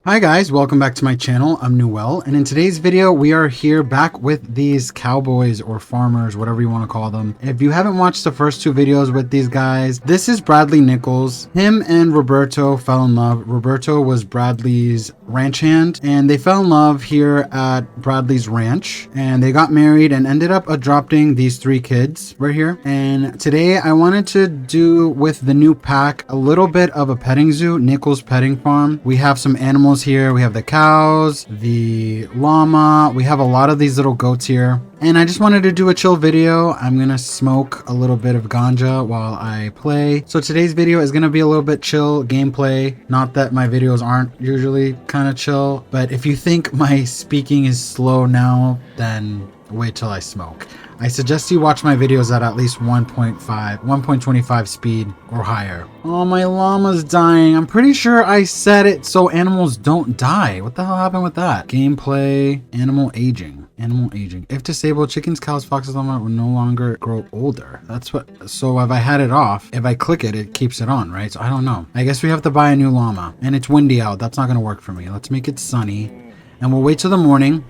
Hi guys, welcome back to my channel. I'm Newell, and in today's video we are here back with these cowboys or farmers, whatever you want to call them. If you haven't watched the first two videos with these guys, this is Bradley Nichols. Him and Roberto fell in love. Roberto was Bradley's ranch hand, and they fell in love here at Bradley's ranch, and they got married and ended up adopting these three kids right here. And today I wanted to do with the new pack a little bit of a petting zoo, Nichols Petting Farm. We have some animals here. We have the cows, the llama, we have a lot of these little goats here, and I just wanted to do a chill video. I'm gonna smoke a little bit of ganja while I play. So today's video is gonna be a little bit chill gameplay. Not that my videos aren't usually kind of chill, but if you think my speaking is slow now, then wait till I smoke. I suggest you watch my videos at least 1.25 speed or higher. Oh, my llama's dying. I'm pretty sure I set it so animals don't die. What the hell happened with that? Gameplay, animal aging. Animal aging. If disabled, chickens, cows, foxes, llama will no longer grow older. That's what, so if I had it off, if I click it, it keeps it on, right? So I don't know. I guess we have to buy a new llama, and it's windy out. That's not gonna work for me. Let's make it sunny, and we'll wait till the morning.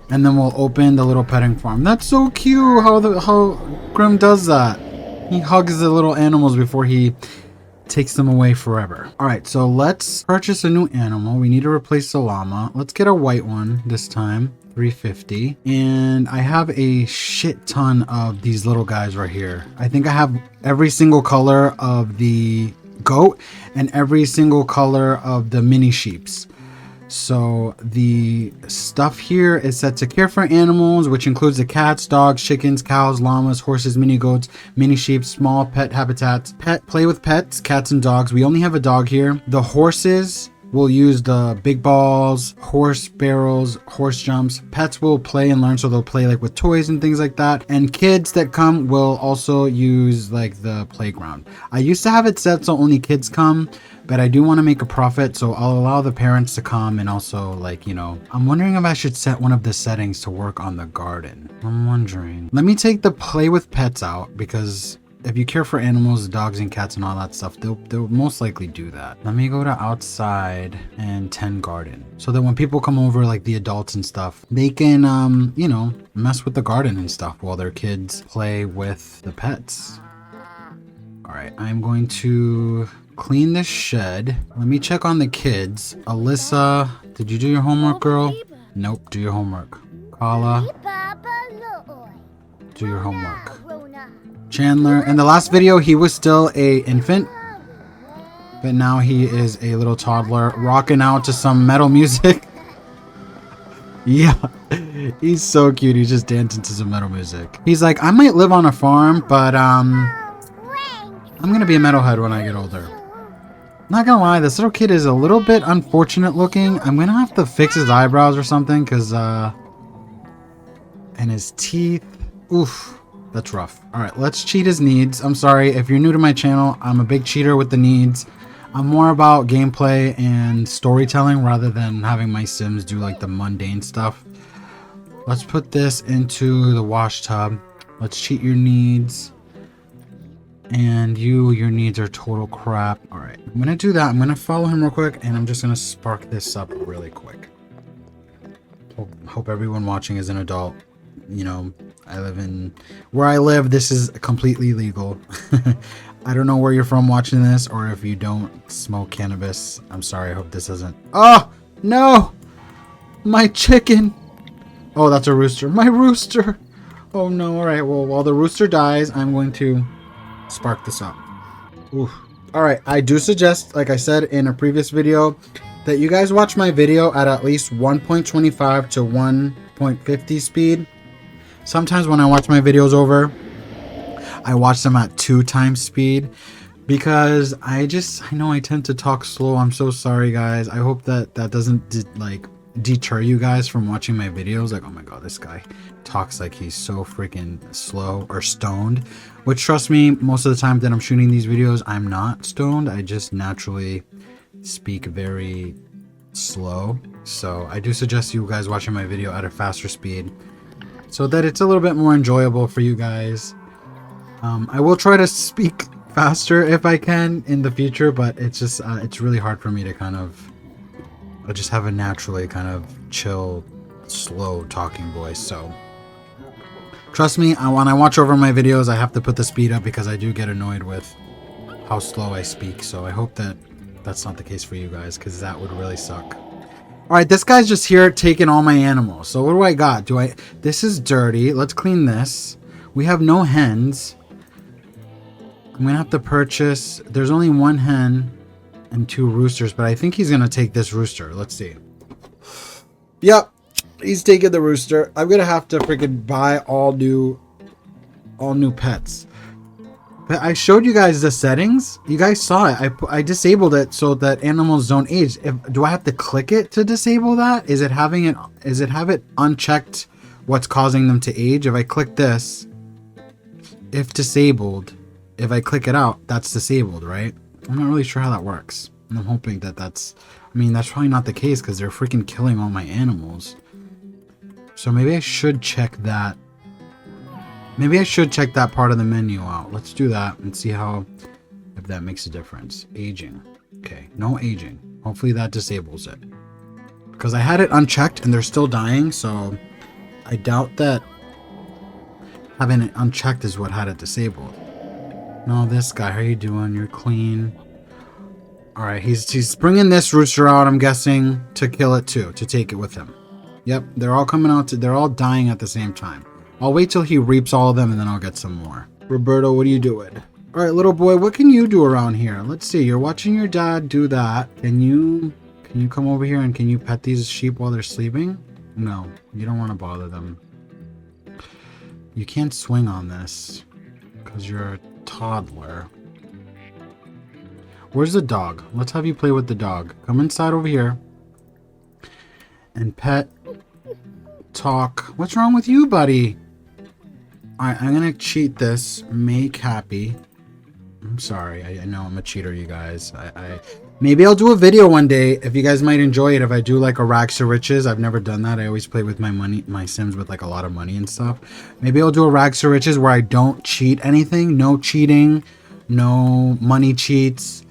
And then we'll open the little petting farm. That's so cute how Grim does that. He hugs the little animals before he takes them away forever. All right, so let's purchase a new animal. We need to replace the llama. Let's get a white one this time, 350. And I have a shit ton of these little guys right here. I think I have every single color of the goat and every single color of the mini sheeps. So the stuff here is set to care for animals, which includes the cats, dogs, chickens, cows, llamas, horses, mini goats, mini sheep, small pet habitats, play with pets, cats and dogs. We only have a dog here. The horses will use the big balls, horse barrels, horse jumps. Pets will play and learn, so they'll play like with toys and things like that. And kids that come will also use like the playground. I used to have it set so only kids come, but I do want to make a profit, so I'll allow the parents to come, and also, like, you know, I'm wondering if I should set one of the settings to work on the garden. I'm wondering. Let me take the play with pets out, because if you care for animals, dogs and cats and all that stuff, they'll most likely do that. Let me go to outside and tend garden, so that when people come over, like the adults and stuff, they can, you know, mess with the garden and stuff while their kids play with the pets. All right, I'm going to clean this shed. Let me check on the kids. Alyssa, did you do your homework, girl? Nope, do your homework. Kala, do your homework. Chandler, in the last video, he was still a infant, but now he is a little toddler rocking out to some metal music. Yeah, he's so cute. He's just dancing to some metal music. He's like, I might live on a farm, but I'm gonna be a metalhead when I get older. Not gonna lie, this little kid is a little bit unfortunate looking. I'm gonna have to fix his eyebrows or something, because and his teeth, oof, that's rough. All right, let's cheat his needs. I'm sorry if you're new to my channel, I'm a big cheater with the needs. I'm more about gameplay and storytelling rather than having my Sims do like the mundane stuff. Let's put this into the wash tub. Let's cheat your needs. And your needs are total crap. All right, I'm gonna do that. I'm gonna follow him real quick, and I'm just gonna spark this up really quick. Hope everyone watching is an adult. You know, where I live, this is completely legal. I don't know where you're from watching this, or if you don't smoke cannabis. I'm sorry, I hope this isn't. Oh no, my chicken. Oh, that's a rooster. My rooster. Oh no. All right, well, while the rooster dies, I'm going to spark this up. Oof. All right, I do suggest, like I said in a previous video, that you guys watch my video at least 1.25 to 1.50 speed. Sometimes when I watch my videos over, I watch them at 2 times speed, because I know I tend to talk slow. I'm so sorry, guys. I hope that doesn't deter you guys from watching my videos. Like, oh my god, this guy talks like he's so freaking slow or stoned, which, trust me, most of the time that I'm shooting these videos, I'm not stoned. I just naturally speak very slow. So I do suggest you guys watching my video at a faster speed, so that it's a little bit more enjoyable for you guys. I will try to speak faster if I can in the future, but it's just it's really hard for me to kind of I just have a naturally kind of chill, slow talking voice. So trust me, when I watch over my videos, I have to put the speed up because I do get annoyed with how slow I speak. So I hope that that's not the case for you guys, because that would really suck. All right, this guy's just here taking all my animals. So what do I got? This is dirty. Let's clean this. We have no hens. I'm gonna have to purchase. There's only one hen and 2 roosters, but I think he's gonna take this rooster. Let's see. Yep, he's taking the rooster. I'm gonna have to freaking buy all new pets. But I showed you guys the settings. You guys saw it. I disabled it so that animals don't age. Do I have to click it to disable that? Is it have it unchecked what's causing them to age? If I click this, if disabled, if I click it out, that's disabled, right? I'm not really sure how that works. I'm hoping that that's probably not the case because they're freaking killing all my animals. So maybe I should check that. Maybe I should check that part of the menu out. Let's do that and see if that makes a difference. Aging. Okay, no aging. Hopefully that disables it. Because I had it unchecked and they're still dying, so I doubt that having it unchecked is what had it disabled. No, this guy, how you doing? You're clean. Alright, he's bringing this rooster out, I'm guessing, to kill it too, to take it with him. Yep, they're all coming out, they're all dying at the same time. I'll wait till he reaps all of them and then I'll get some more. Roberto, what are you doing? Alright, little boy, what can you do around here? Let's see, you're watching your dad do that. Can you come over here and can you pet these sheep while they're sleeping? No, you don't want to bother them. You can't swing on this because you're a toddler. Where's the dog? Let's have you play with the dog. Come inside over here and pet, talk. What's wrong with you, buddy? Alright, I'm gonna cheat this. Make happy. I'm sorry. I know I'm a cheater, you guys. Maybe I'll do a video one day if you guys might enjoy it. If I do like a rags to riches, I've never done that. I always play with my Sims with like a lot of money and stuff. Maybe I'll do a rags to riches where I don't cheat anything. No cheating, no money cheats,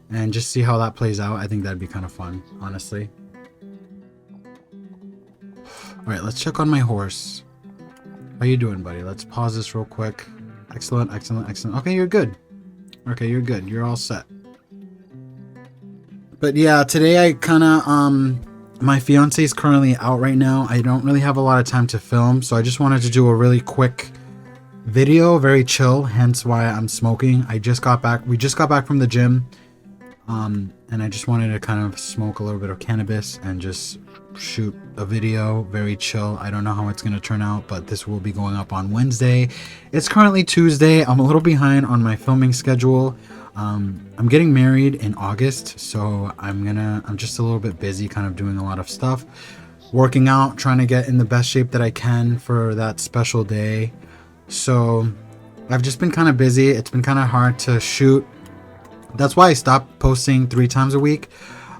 and just see how that plays out. I think that'd be kind of fun, honestly. Alright, let's check on my horse. How you doing, buddy? Let's pause this real quick. Excellent, excellent, excellent. Okay, you're good. Okay, you're good. You're all set. But yeah, today I kind of, my fiance is currently out right now. I don't really have a lot of time to film, so I just wanted to do a really quick video, very chill, hence why I'm smoking. We just got back from the gym, and I just wanted to kind of smoke a little bit of cannabis and just shoot a video, very chill. I don't know how it's going to turn out, but this will be going up on Wednesday. It's currently Tuesday. I'm a little behind on my filming schedule. I'm getting married in August, so I'm just a little bit busy kind of doing a lot of stuff, working out, trying to get in the best shape that I can for that special day. So I've just been kind of busy. It's been kind of hard to shoot. That's why I stopped posting 3 times a week.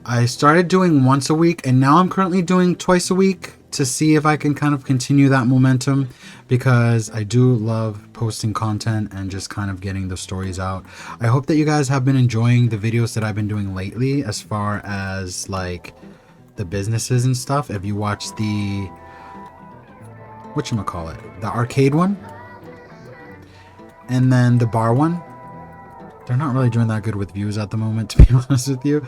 I started doing once a week, and now I'm currently doing twice a week to see if I can kind of continue that momentum, because I do love posting content and just kind of getting the stories out. I hope that you guys have been enjoying the videos that I've been doing lately as far as like the businesses and stuff. If you watch the the arcade one and then the bar one, they're not really doing that good with views at the moment, to be honest with you.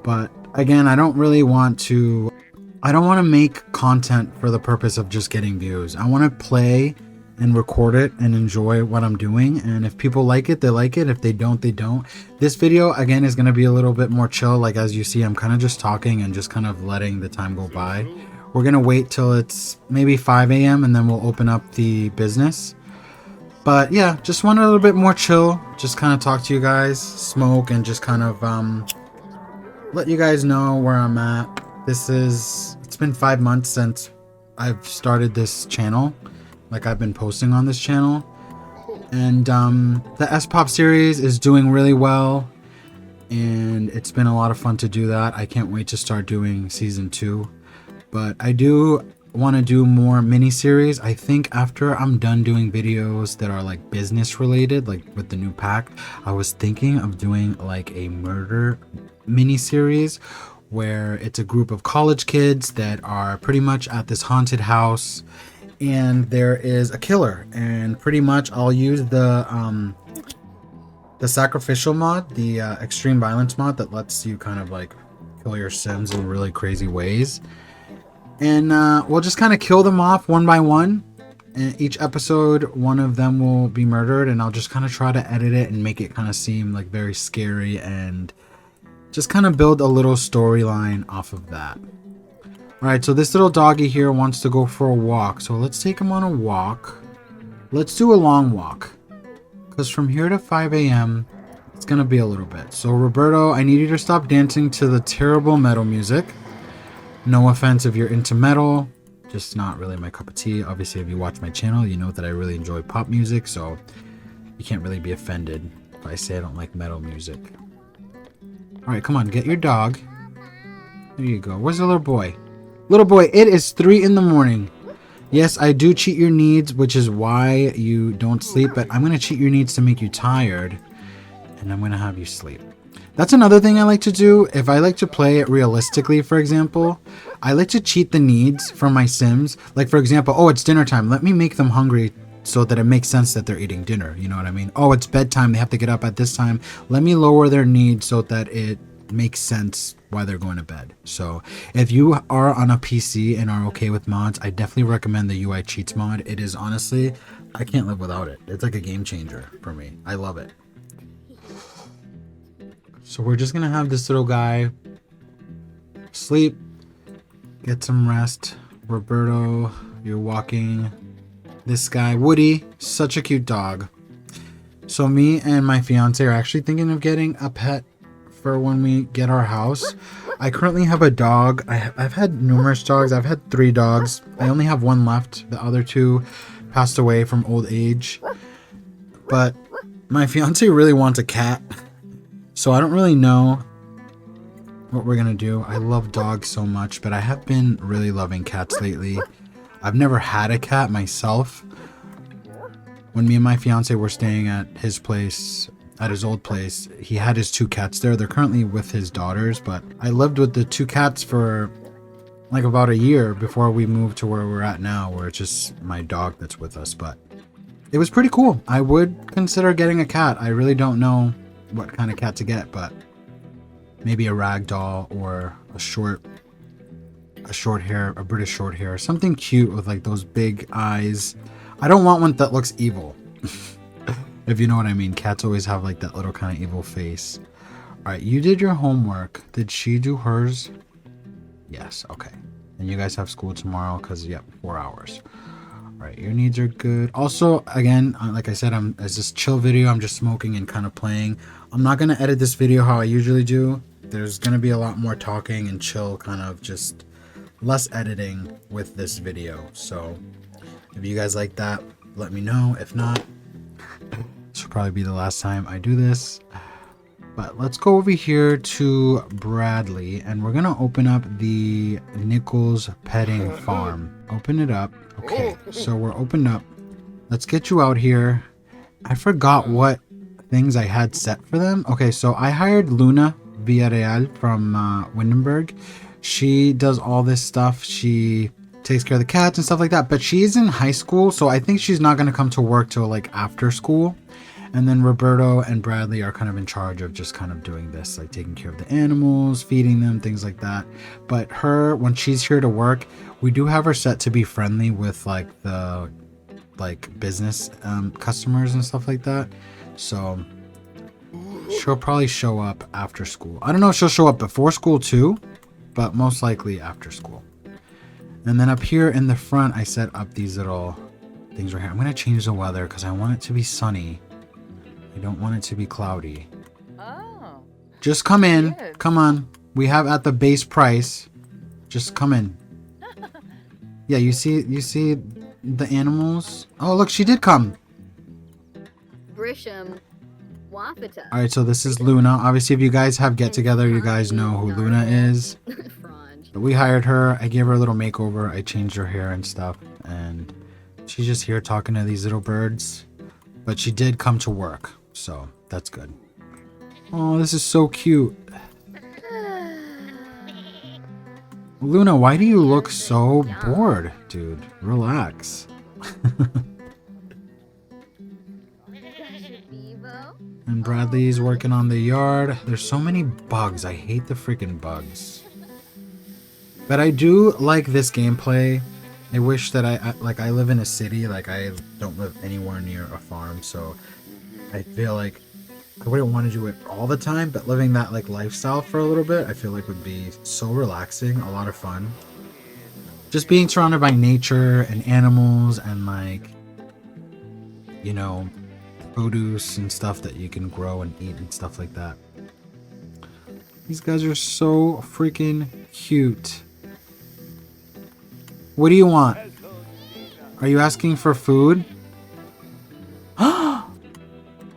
But again, I don't want to make content for the purpose of just getting views. I want to play and record it and enjoy what I'm doing. And if people like it, they like it. If they don't, they don't. This video, again, is going to be a little bit more chill. Like, as you see, I'm kind of just talking and just kind of letting the time go by. We're going to wait till it's maybe 5 a.m. and then we'll open up the business. But yeah, just want a little bit more chill. Just kind of talk to you guys, smoke, and just kind of let you guys know where I'm at. It's been 5 months since I've started this channel. Like, I've been posting on this channel. And the S-Pop series is doing really well. And it's been a lot of fun to do that. I can't wait to start doing season 2. But I do want to do more mini-series. I think after I'm done doing videos that are like business related, like with the new pack, I was thinking of doing like a murder mini-series where it's a group of college kids that are pretty much at this haunted house, and there is a killer. And pretty much I'll use the sacrificial mod, the extreme violence mod that lets you kind of like kill your sims in really crazy ways. And we'll just kind of kill them off one by one. And each episode, one of them will be murdered, and I'll just kind of try to edit it and make it kind of seem like very scary and just kind of build a little storyline off of that. Alright, so this little doggy here wants to go for a walk. So let's take him on a walk. Let's do a long walk, because from here to 5 a.m., it's going to be a little bit. So Roberto, I need you to stop dancing to the terrible metal music. No offense if you're into metal. Just not really my cup of tea. Obviously, if you watch my channel, you know that I really enjoy pop music, so you can't really be offended if I say I don't like metal music. Alright, come on, get your dog. There you go. Where's the little boy? Little boy, it is 3 in the morning. Yes, I do cheat your needs, which is why you don't sleep, but I'm going to cheat your needs to make you tired, and I'm going to have you sleep. That's another thing I like to do. If I like to play it realistically, for example, I like to cheat the needs from my sims. Like, for example, oh, it's dinner time. Let me make them hungry so that it makes sense that they're eating dinner. You know what I mean? Oh, it's bedtime. They have to get up at this time. Let me lower their needs so that it makes sense why they're going to bed. So if you are on a PC and are okay with mods, I definitely recommend the UI Cheats mod. It is honestly, I can't live without it. It's like a game changer for me. I love it. So we're just gonna have this little guy sleep, get some rest. Roberto, you're walking. This guy, Woody, such a cute dog. So me and my fiance are actually thinking of getting a pet for when we get our house. I currently have a dog. I've had numerous dogs. I've had 3 dogs. I only have 1 left. The other 2 passed away from old age. But my fiance really wants a cat. So I don't really know what we're gonna do. I love dogs so much, but I have been really loving cats lately. I've never had a cat myself. When me and my fiance were staying at his place, at his old place, he had his 2 cats there. They're currently with his daughters, but I lived with the 2 cats for like about a year before we moved to where we're at now, where it's just my dog that's with us. But it was pretty cool. I would consider getting a cat. I really don't know what kind of cat to get, but maybe a ragdoll or a short hair, a British short hair, something cute with like those big eyes. I don't want one that looks evil. If you know what I mean. Cats always have like that little kind of evil face. All right, you did your homework. Did she do hers? Yes. Okay. And you guys have school tomorrow because, yep, 4 hours. All right, your needs are good. Also, again, like I said, it's this chill video. I'm just smoking and kind of playing. I'm not going to edit this video how I usually do. There's going to be a lot more talking and chill, kind of just less editing with this video. So if you guys like that, let me know. If not, this will probably be the last time I do this. But let's go over here to Bradley, and we're going to open up the Nichols Petting Farm. Open it up. Okay, so we're opened up. Let's get you out here. I forgot what things I had set for them. Okay, so I hired Luna Villarreal from Windenburg. She does all this stuff. She takes care of the cats and stuff like that. But she's in high school, so I think she's not going to come to work till like after school. And then Roberto and Bradley are kind of in charge of just kind of doing this, like taking care of the animals, feeding them, things like that. But her, when she's here to work, we do have her set to be friendly with like the business customers and stuff like that. So she'll probably show up after school. I don't know if she'll show up before school too, but most likely after school. And then up here in the front, I set up these little things right here. I'm going to change the weather because I want it to be sunny. I don't want it to be cloudy. Oh. Just come in. Good. Come on. We have at the base price. Just come in. Yeah, you see the animals? Oh, look, she did come. Grisham Wafata. All right, so this is Luna. Obviously, if you guys have get together, you guys know who Luna is. But we hired her. I gave her a little makeover. I changed her hair and stuff, and she's just here talking to these little birds. But she did come to work, so that's good. Oh, this is so cute. Luna, why do you look so bored, dude? Relax. And Bradley's working on the yard. There's so many bugs. I hate the freaking bugs. But I do like this gameplay. I wish that I live in a city. Like, I don't live anywhere near a farm, so I feel like I wouldn't want to do it all the time, but living that like lifestyle for a little bit, I feel like would be so relaxing, a lot of fun. Just being surrounded by nature and animals and like, you know, produce and stuff that you can grow and eat and stuff like that. These guys are so freaking cute. What do you want? Are you asking for food?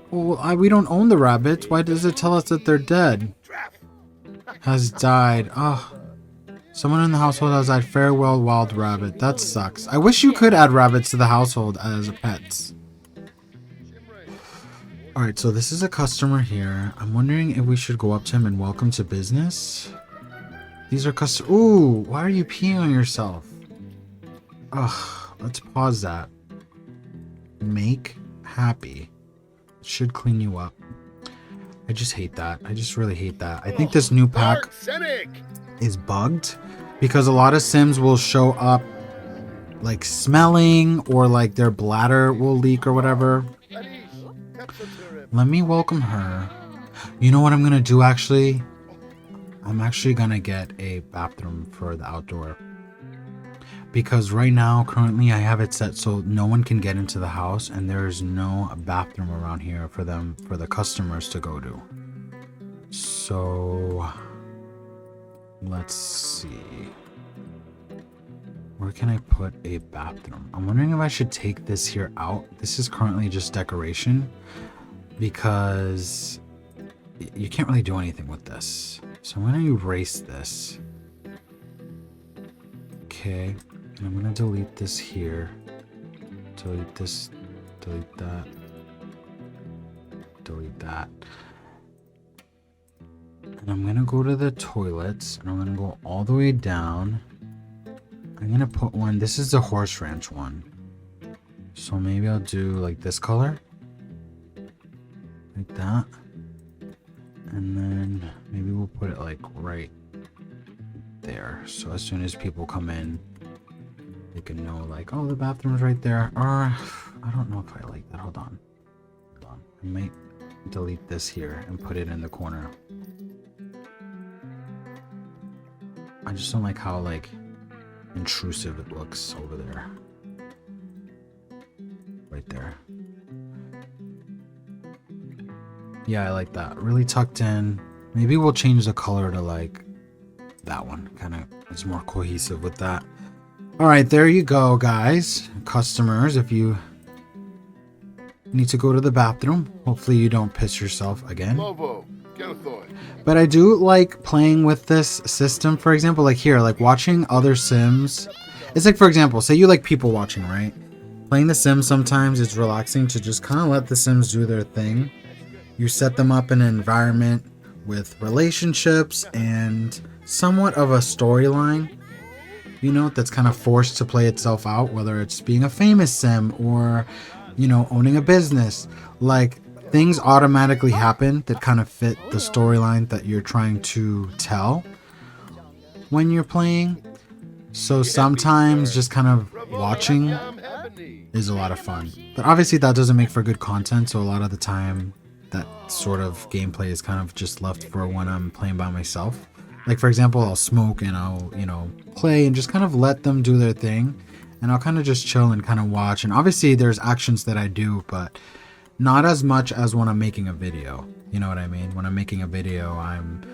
Well, we don't own the rabbits. Why does it tell us that they're dead? Has died. Oh. Someone in the household has died. Farewell, wild rabbit. That sucks. I wish you could add rabbits to the household as pets. Alright, so this is a customer here. I'm wondering if we should go up to him and welcome to business. These are customers. Ooh, why are you peeing on yourself? Ugh, let's pause that. Make happy. Should clean you up. I just hate that. I just really hate that. I think this new pack is bugged because a lot of Sims will show up like smelling or like their bladder will leak or whatever. Let me welcome her. You know what I'm gonna do actually? I'm actually gonna get a bathroom for the outdoor. Because right now, currently, I have it set so no one can get into the house and there's no bathroom around here for the customers to go to. So, let's see. Where can I put a bathroom? I'm wondering if I should take this here out. This is currently just decoration because you can't really do anything with this. So I'm going to erase this. Okay. And I'm going to delete this here. Delete this. Delete that. Delete that. And I'm going to go to the toilets. And I'm going to go all the way down. I'm going to put one. This is the horse ranch one. So maybe I'll do like this color. Like that. And then maybe we'll put it like right there. So as soon as people come in, they can know like, oh, the bathroom's right there. Or I don't know if I like that. Hold on. Hold on. I might delete this here and put it in the corner. I just don't like how like intrusive it looks over there. Right there. Yeah, I like that. Really tucked in. Maybe we'll change the color to like that one. Kind of, it's more cohesive with that. All right, there you go, guys. Customers, if you need to go to the bathroom, hopefully you don't piss yourself again. But I do like playing with this system. For example, like here, like watching other Sims. It's like, for example, say you like people watching, right? Playing the Sims sometimes it's relaxing to just kind of let the Sims do their thing. You set them up in an environment with relationships and somewhat of a storyline, you know, that's kind of forced to play itself out, whether it's being a famous Sim or, you know, owning a business. Like, things automatically happen that kind of fit the storyline that you're trying to tell when you're playing. So sometimes just kind of watching is a lot of fun. But obviously that doesn't make for good content, so a lot of the time that sort of gameplay is kind of just left for when I'm playing by myself. Like, for example, I'll smoke and I'll, you know, play and just kind of let them do their thing. And I'll kind of just chill and kind of watch. And obviously there's actions that I do, but not as much as when I'm making a video. You know what I mean? When I'm making a video, I'm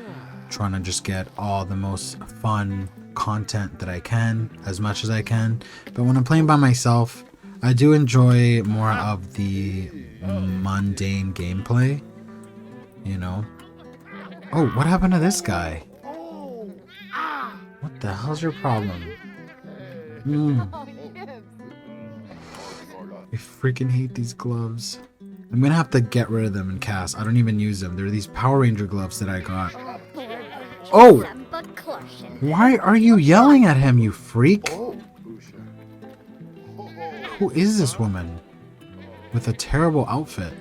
trying to just get all the most fun content that I can, as much as I can. But when I'm playing by myself, I do enjoy more of the mundane gameplay, you know? Oh, what happened to this guy? What the hell's your problem? I freaking hate these gloves. I'm gonna have to get rid of them and cast. I don't even use them. They're these Power Ranger gloves that I got. Oh! Why are you yelling at him, you freak? Who is this woman with a terrible outfit?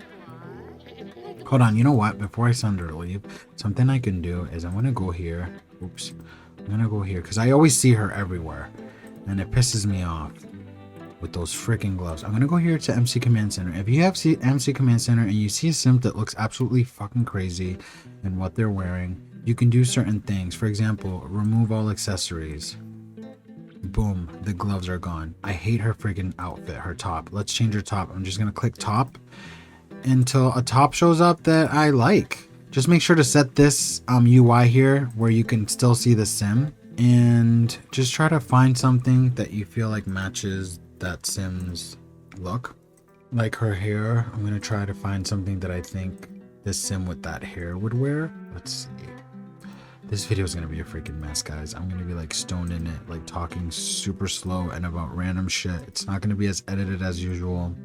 Hold on, you know what? Before I send her to leave, something I can do is I'm gonna go here. Oops. I'm gonna go here because I always see her everywhere and it pisses me off with those freaking gloves. I'm gonna go here to MC Command Center. If you have MC Command Center and you see a simp that looks absolutely fucking crazy in what they're wearing, you can do certain things. For example, remove all accessories. Boom, the gloves are gone. I hate her freaking outfit, her top. Let's change her top. I'm just gonna click top until a top shows up that I like. Just make sure to set this UI here where you can still see the sim, and just try to find something that you feel like matches that sim's look. Like her hair, I'm gonna try to find something that I think this sim with that hair would wear. Let's see. This video is gonna be a freaking mess, guys. I'm gonna be like stoned in it, like talking super slow and about random shit. It's not gonna be as edited as usual.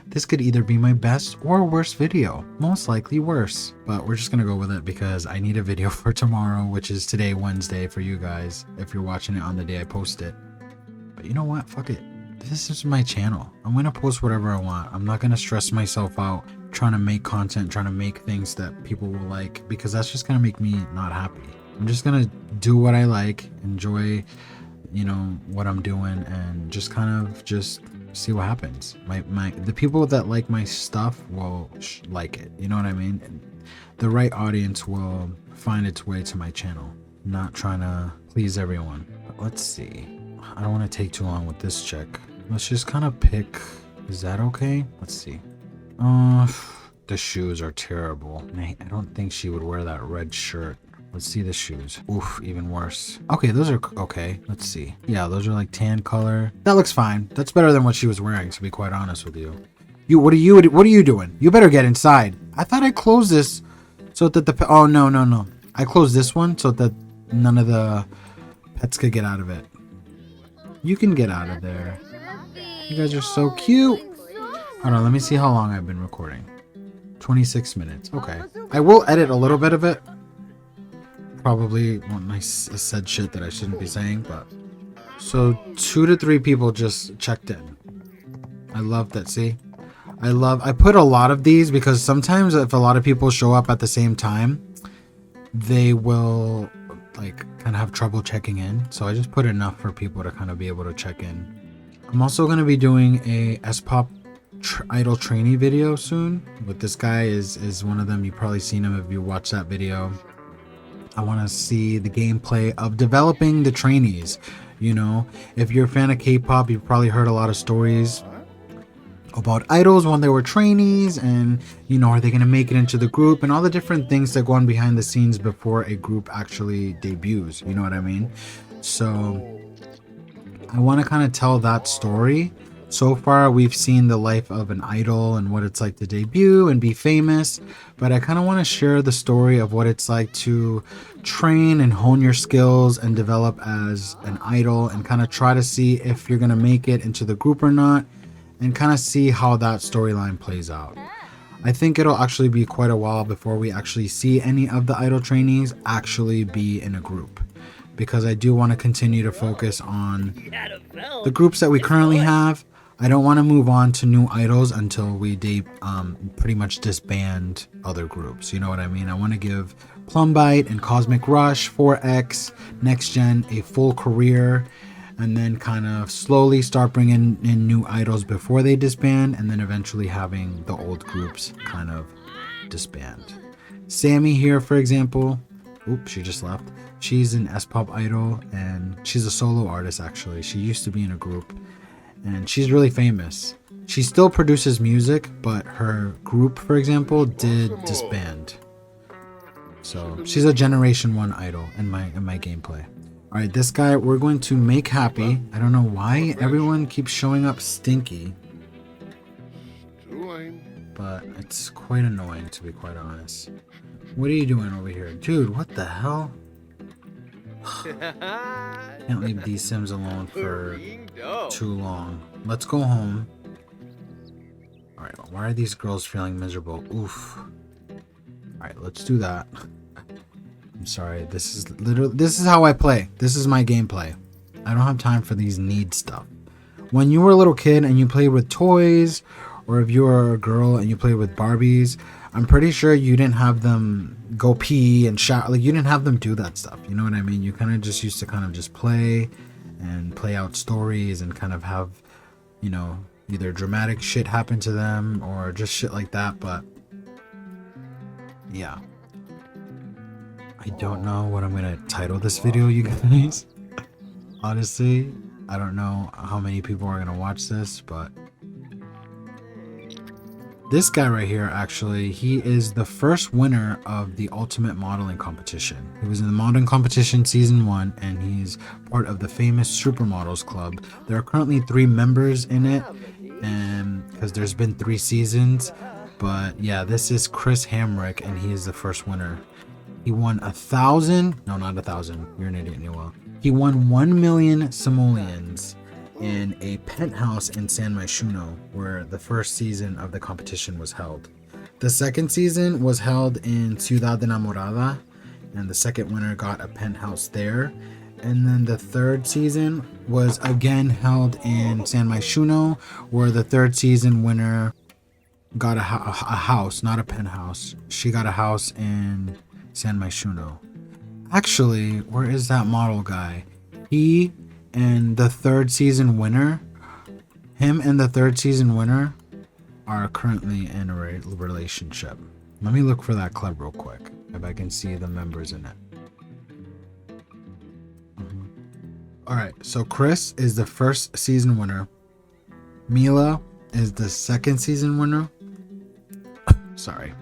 This could either be my best or worst video. Most likely worse, but we're just gonna go with it because I need a video for tomorrow, which is today, Wednesday, for you guys, if you're watching it on the day I post it. But you know what? Fuck it. This is my channel. I'm gonna post whatever I want. I'm not gonna stress myself out trying to make content, trying to make things that people will like, because that's just gonna make me not happy. I'm just gonna do what I like, enjoy, you know, what I'm doing, and just kind of just see what happens. The people that like my stuff will like it, you know what I mean? And the right audience will find its way to my channel. I'm not trying to please everyone. But let's see. I don't want to take too long with this chick. Let's just kind of pick. Is that okay? Let's see. The shoes are terrible. I don't think she would wear that red shirt. Let's see the shoes. Oof, even worse. Okay, those are okay. Let's see. Yeah, those are like tan color. That looks fine. That's better than what she was wearing, to be quite honest with you. What are you doing? You better get inside. I thought I closed this so that the oh no. I closed this one so that none of the pets could get out of it. You can get out of there. You guys are so cute. Hold on, let me see how long I've been recording. 26 minutes. Okay. I will edit a little bit of it. Probably when I said shit that I shouldn't be saying, but so 2 to 3 people just checked in. I love that. See, I put a lot of these because sometimes if a lot of people show up at the same time, they will like kind of have trouble checking in. So I just put enough for people to kind of be able to check in. I'm also going to be doing a S-pop idol trainee video soon. With this guy is one of them. You've probably seen him if you watch that video. I want to see the gameplay of developing the trainees. You know, if you're a fan of K-pop, you've probably heard a lot of stories about idols when they were trainees, and you know, are they going to make it into the group, and all the different things that go on behind the scenes before a group actually debuts. You know what I mean? So I want to kind of tell that story. So far, we've seen the life of an idol and what it's like to debut and be famous, but I kind of want to share the story of what it's like to train and hone your skills and develop as an idol, and kind of try to see if you're going to make it into the group or not, and kind of see how that storyline plays out. I think it'll actually be quite a while before we actually see any of the idol trainees actually be in a group, because I do want to continue to focus on the groups that we currently have. I don't want to move on to new idols until we pretty much disband other groups. You know what I mean? I want to give Plumbite and Cosmic Rush, 4X, Next Gen a full career, and then kind of slowly start bringing in new idols before they disband, and then eventually having the old groups kind of disband. Sammy here, for example. Oops, she just left. She's an S-pop idol, and she's a solo artist actually. She used to be in a group, and she's really famous. She still produces music, but her group, for example, did disband. So she's a Generation 1 idol in my gameplay. All right, this guy we're going to make happy. I don't know why everyone keeps showing up stinky, but it's quite annoying, to be quite honest. What are you doing over here? Dude, what the hell? Can't leave these Sims alone for too long. Let's go home. Alright, why are these girls feeling miserable? Oof. Alright, let's do that. I'm sorry. This is how I play. This is my gameplay. I don't have time for these need stuff. When you were a little kid and you played with toys, or if you were a girl and you played with Barbies, I'm pretty sure you didn't have them go pee and shower. Like, you didn't have them do that stuff. You know what I mean? You kind of just used to kind of just play and play out stories and kind of have, you know, either dramatic shit happen to them or just shit like that. But yeah, I don't know what I'm gonna title this video, you guys. Honestly, I don't know how many people are gonna watch this, but this guy right here, actually, he is the first winner of the Ultimate Modeling Competition. He was in the Modeling Competition Season 1, and he's part of the famous Supermodels Club. There are currently 3 members in it, and because there's been 3 seasons. But yeah, this is Chris Hamrick, and he is the first winner. He won 1,000, no, not 1,000, you're an idiot, Newell. He won 1 million simoleons in a penthouse in San Myshuno, where the first season of the competition was held. The second season was held in Ciudad Enamorada, and the second winner got a penthouse there. And then the third season was again held in San Myshuno, where the third season winner got a house, not a penthouse. She got a house in San Myshuno. Actually, where is that model guy? He and the third season winner, are currently in a relationship. Let me look for that club real quick, if I can see the members in it. Alright, so Chris is the first season winner. Mila is the second season winner. Sorry.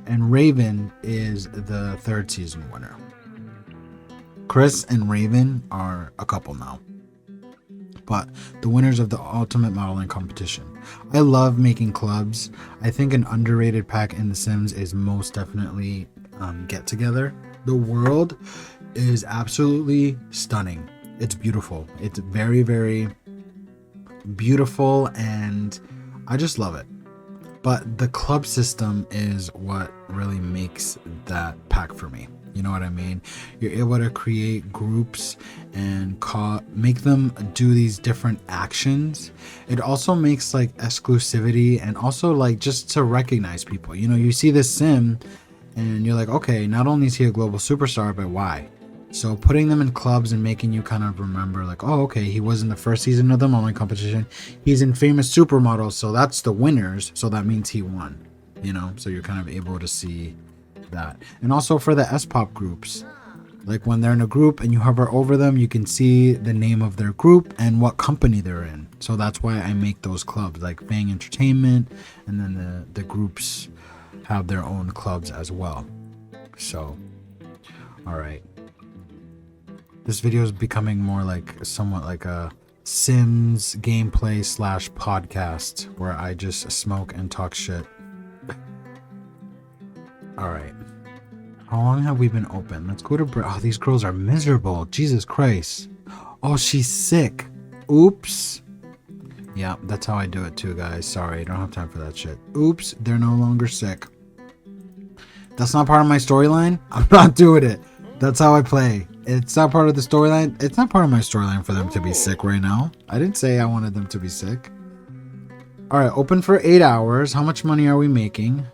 And Raven is the third season winner. Chris and Raven are a couple now, but the winners of the Ultimate Modeling Competition. I love making clubs. I think an underrated pack in The Sims is most definitely Get Together. The world is absolutely stunning. It's beautiful. It's very, very beautiful, and I just love it. But the club system is what really makes that pack for me. You know what I mean? You're able to create groups and make them do these different actions. It also makes like exclusivity, and also like just to recognize people. You know, you see this sim and you're like, okay, not only is he a global superstar, but why? So putting them in clubs and making you kind of remember like, oh, okay, he was in the first season of the modeling competition. He's in Famous Supermodels, so that's the winners. So that means he won, you know? So you're kind of able to see that. And also for the S-pop groups, like when they're in a group and you hover over them, you can see the name of their group and what company they're in. So that's why I make those clubs, like Fang Entertainment, and then the groups have their own clubs as well. So, all right. This video is becoming more like somewhat like a Sims gameplay / podcast where I just smoke and talk shit. All right. How long have we been open? Let's go to oh, these girls are miserable. Jesus Christ. Oh, she's sick. Oops. Yeah, that's how I do it too, guys. Sorry, I don't have time for that shit. Oops, they're no longer sick. That's not part of my storyline. I'm not doing it. That's how I play. It's not part of the storyline. It's not part of my storyline for them to be sick right now. I didn't say I wanted them to be sick. All right, open for 8 hours. How much money are we making?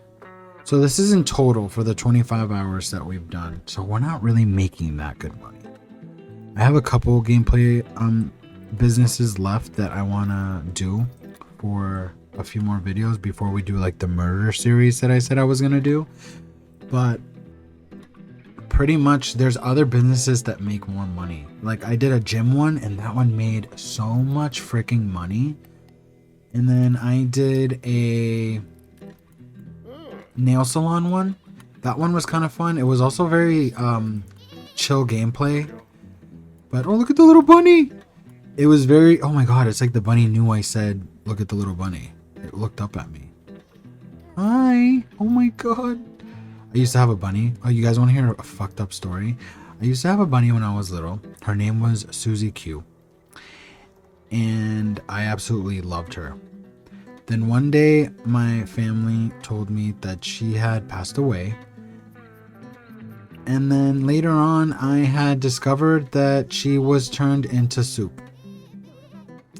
So this is in total for the 25 hours that we've done. So we're not really making that good money. I have a couple gameplay businesses left that I want to do for a few more videos before we do like the murder series that I said I was going to do. But pretty much there's other businesses that make more money. Like I did a gym one and that one made so much freaking money. And then I did a nail salon one. That one was kind of fun. It was also very chill gameplay. But oh, look at the little bunny. It was very, oh my god, it's like the bunny knew I said look at the little bunny. It looked up at me. Hi. Oh my god. I used to have a bunny. Oh, you guys want to hear a fucked up story? I used to have a bunny when I was little. Her name was Susie Q. And I absolutely loved her. Then one day, my family told me that she had passed away. And then later on, I had discovered that she was turned into soup.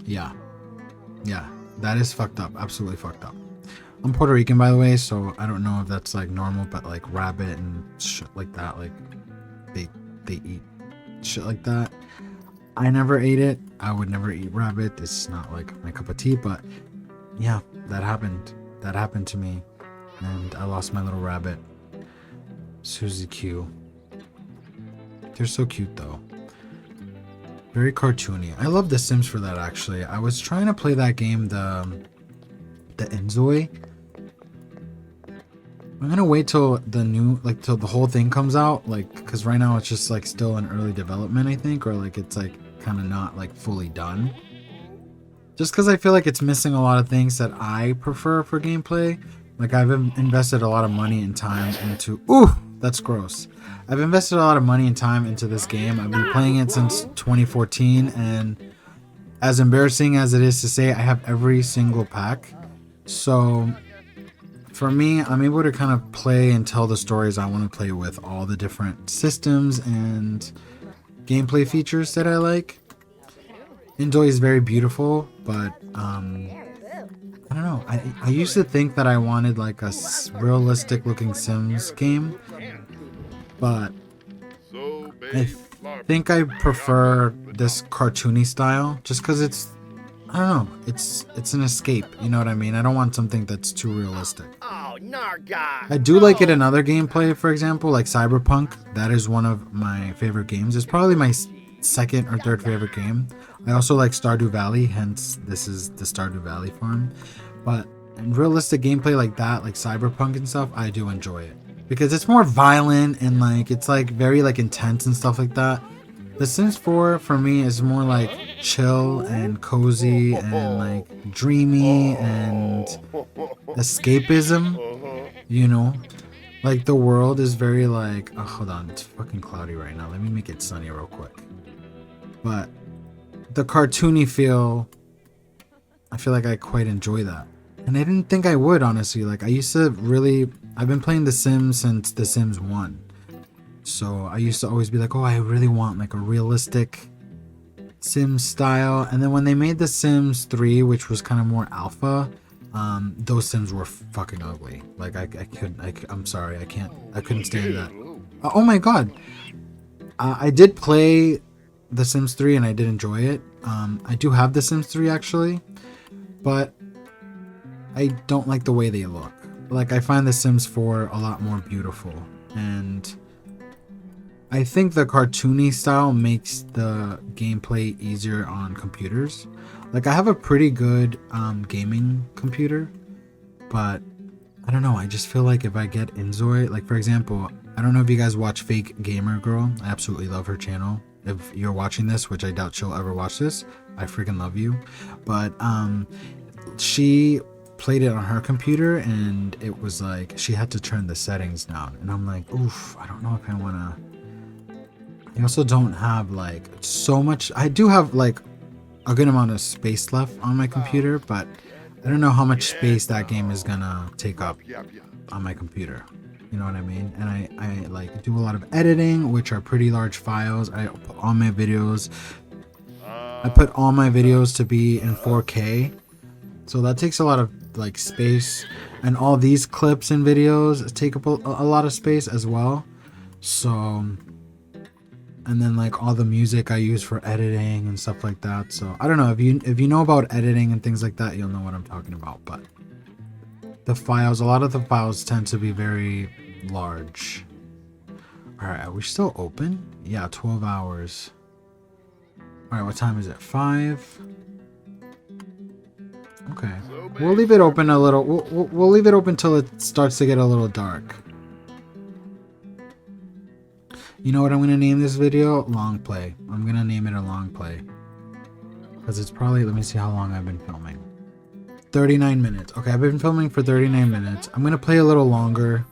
Yeah. Yeah. That is fucked up. Absolutely fucked up. I'm Puerto Rican, by the way, so I don't know if that's like normal, but like rabbit and shit like that, like they eat shit like that. I never ate it. I would never eat rabbit. It's not like my cup of tea, but yeah, that happened. That happened to me, and I lost my little rabbit. Susie Q. They're so cute though. Very cartoony. I love The Sims for that actually. I was trying to play that game, the Enzoi. I'm gonna wait till till the whole thing comes out, like, because right now it's just like still in early development, I think, or like it's like kind of not like fully done. Just because I feel like it's missing a lot of things that I prefer for gameplay. Like I've invested a lot of money and time into. Ooh, that's gross. I've invested a lot of money and time into this game. I've been playing it since 2014, and as embarrassing as it is to say, I have every single pack. So for me, I'm able to kind of play and tell the stories I want to play with all the different systems and gameplay features that I like. Enjoy is very beautiful, but I don't know. I used to think that I wanted like a realistic looking Sims game, but I think I prefer this cartoony style just because it's, I don't know, it's an escape, you know what I mean? I don't want something that's too realistic. Oh, Narga! I do like it in other gameplay, for example, like Cyberpunk. That is one of my favorite games. It's probably my second or third favorite game. I also like Stardew Valley, hence this is the Stardew Valley farm. But in realistic gameplay like that, like Cyberpunk and stuff, I do enjoy it because it's more violent and like it's like very like intense and stuff like that. The Sims 4 for me is more like chill and cozy and like dreamy and escapism, you know? Like the world is very like, oh, hold on, it's fucking cloudy right now. Let me make it sunny real quick. But the cartoony feel, I feel like I quite enjoy that. And I didn't think I would, honestly. Like I used to really, I've been playing The Sims since The Sims 1. So I used to always be like, oh, I really want like a realistic Sims style. And then when they made The Sims 3, which was kind of more alpha, those Sims were fucking ugly. Like I'm sorry, I couldn't stand that. Oh my god. I did play The Sims 3 and I did enjoy it. I do have The Sims 3 actually, but I don't like the way they look. Like I find The Sims 4 a lot more beautiful, and I think the cartoony style makes the gameplay easier on computers. Like I have a pretty good gaming computer, but I don't know, I just feel like if I get Enzoi, like for example, I don't know if you guys watch Fake Gamer Girl. I absolutely love her channel. If you're watching this, which I doubt she'll ever watch this, I freaking love you. But she played it on her computer and it was like she had to turn the settings down, and I'm like, oof, I don't know if I want to. I also don't have like so much. I do have like a good amount of space left on my computer, but I don't know how much space that game is gonna take up on my computer. You know what I mean? And I like do a lot of editing, which are pretty large files. I put all my videos. I put all my videos to be in 4K, so that takes a lot of like space. And all these clips and videos take up a lot of space as well. So. And then like all the music I use for editing and stuff like that. So I don't know, if you know about editing and things like that, you'll know what I'm talking about. But the files, a lot of the files tend to be very large. All right, are we still open? Yeah, 12 hours. All right, what time is it? 5. Okay, we'll leave it open a little. We'll leave it open till it starts to get a little dark. You know what I'm going to name this video? Longplay. I'm going to name it a Longplay. Because it's probably, let me see how long I've been filming. 39 minutes. Okay, I've been filming for 39 minutes. I'm going to play a little longer.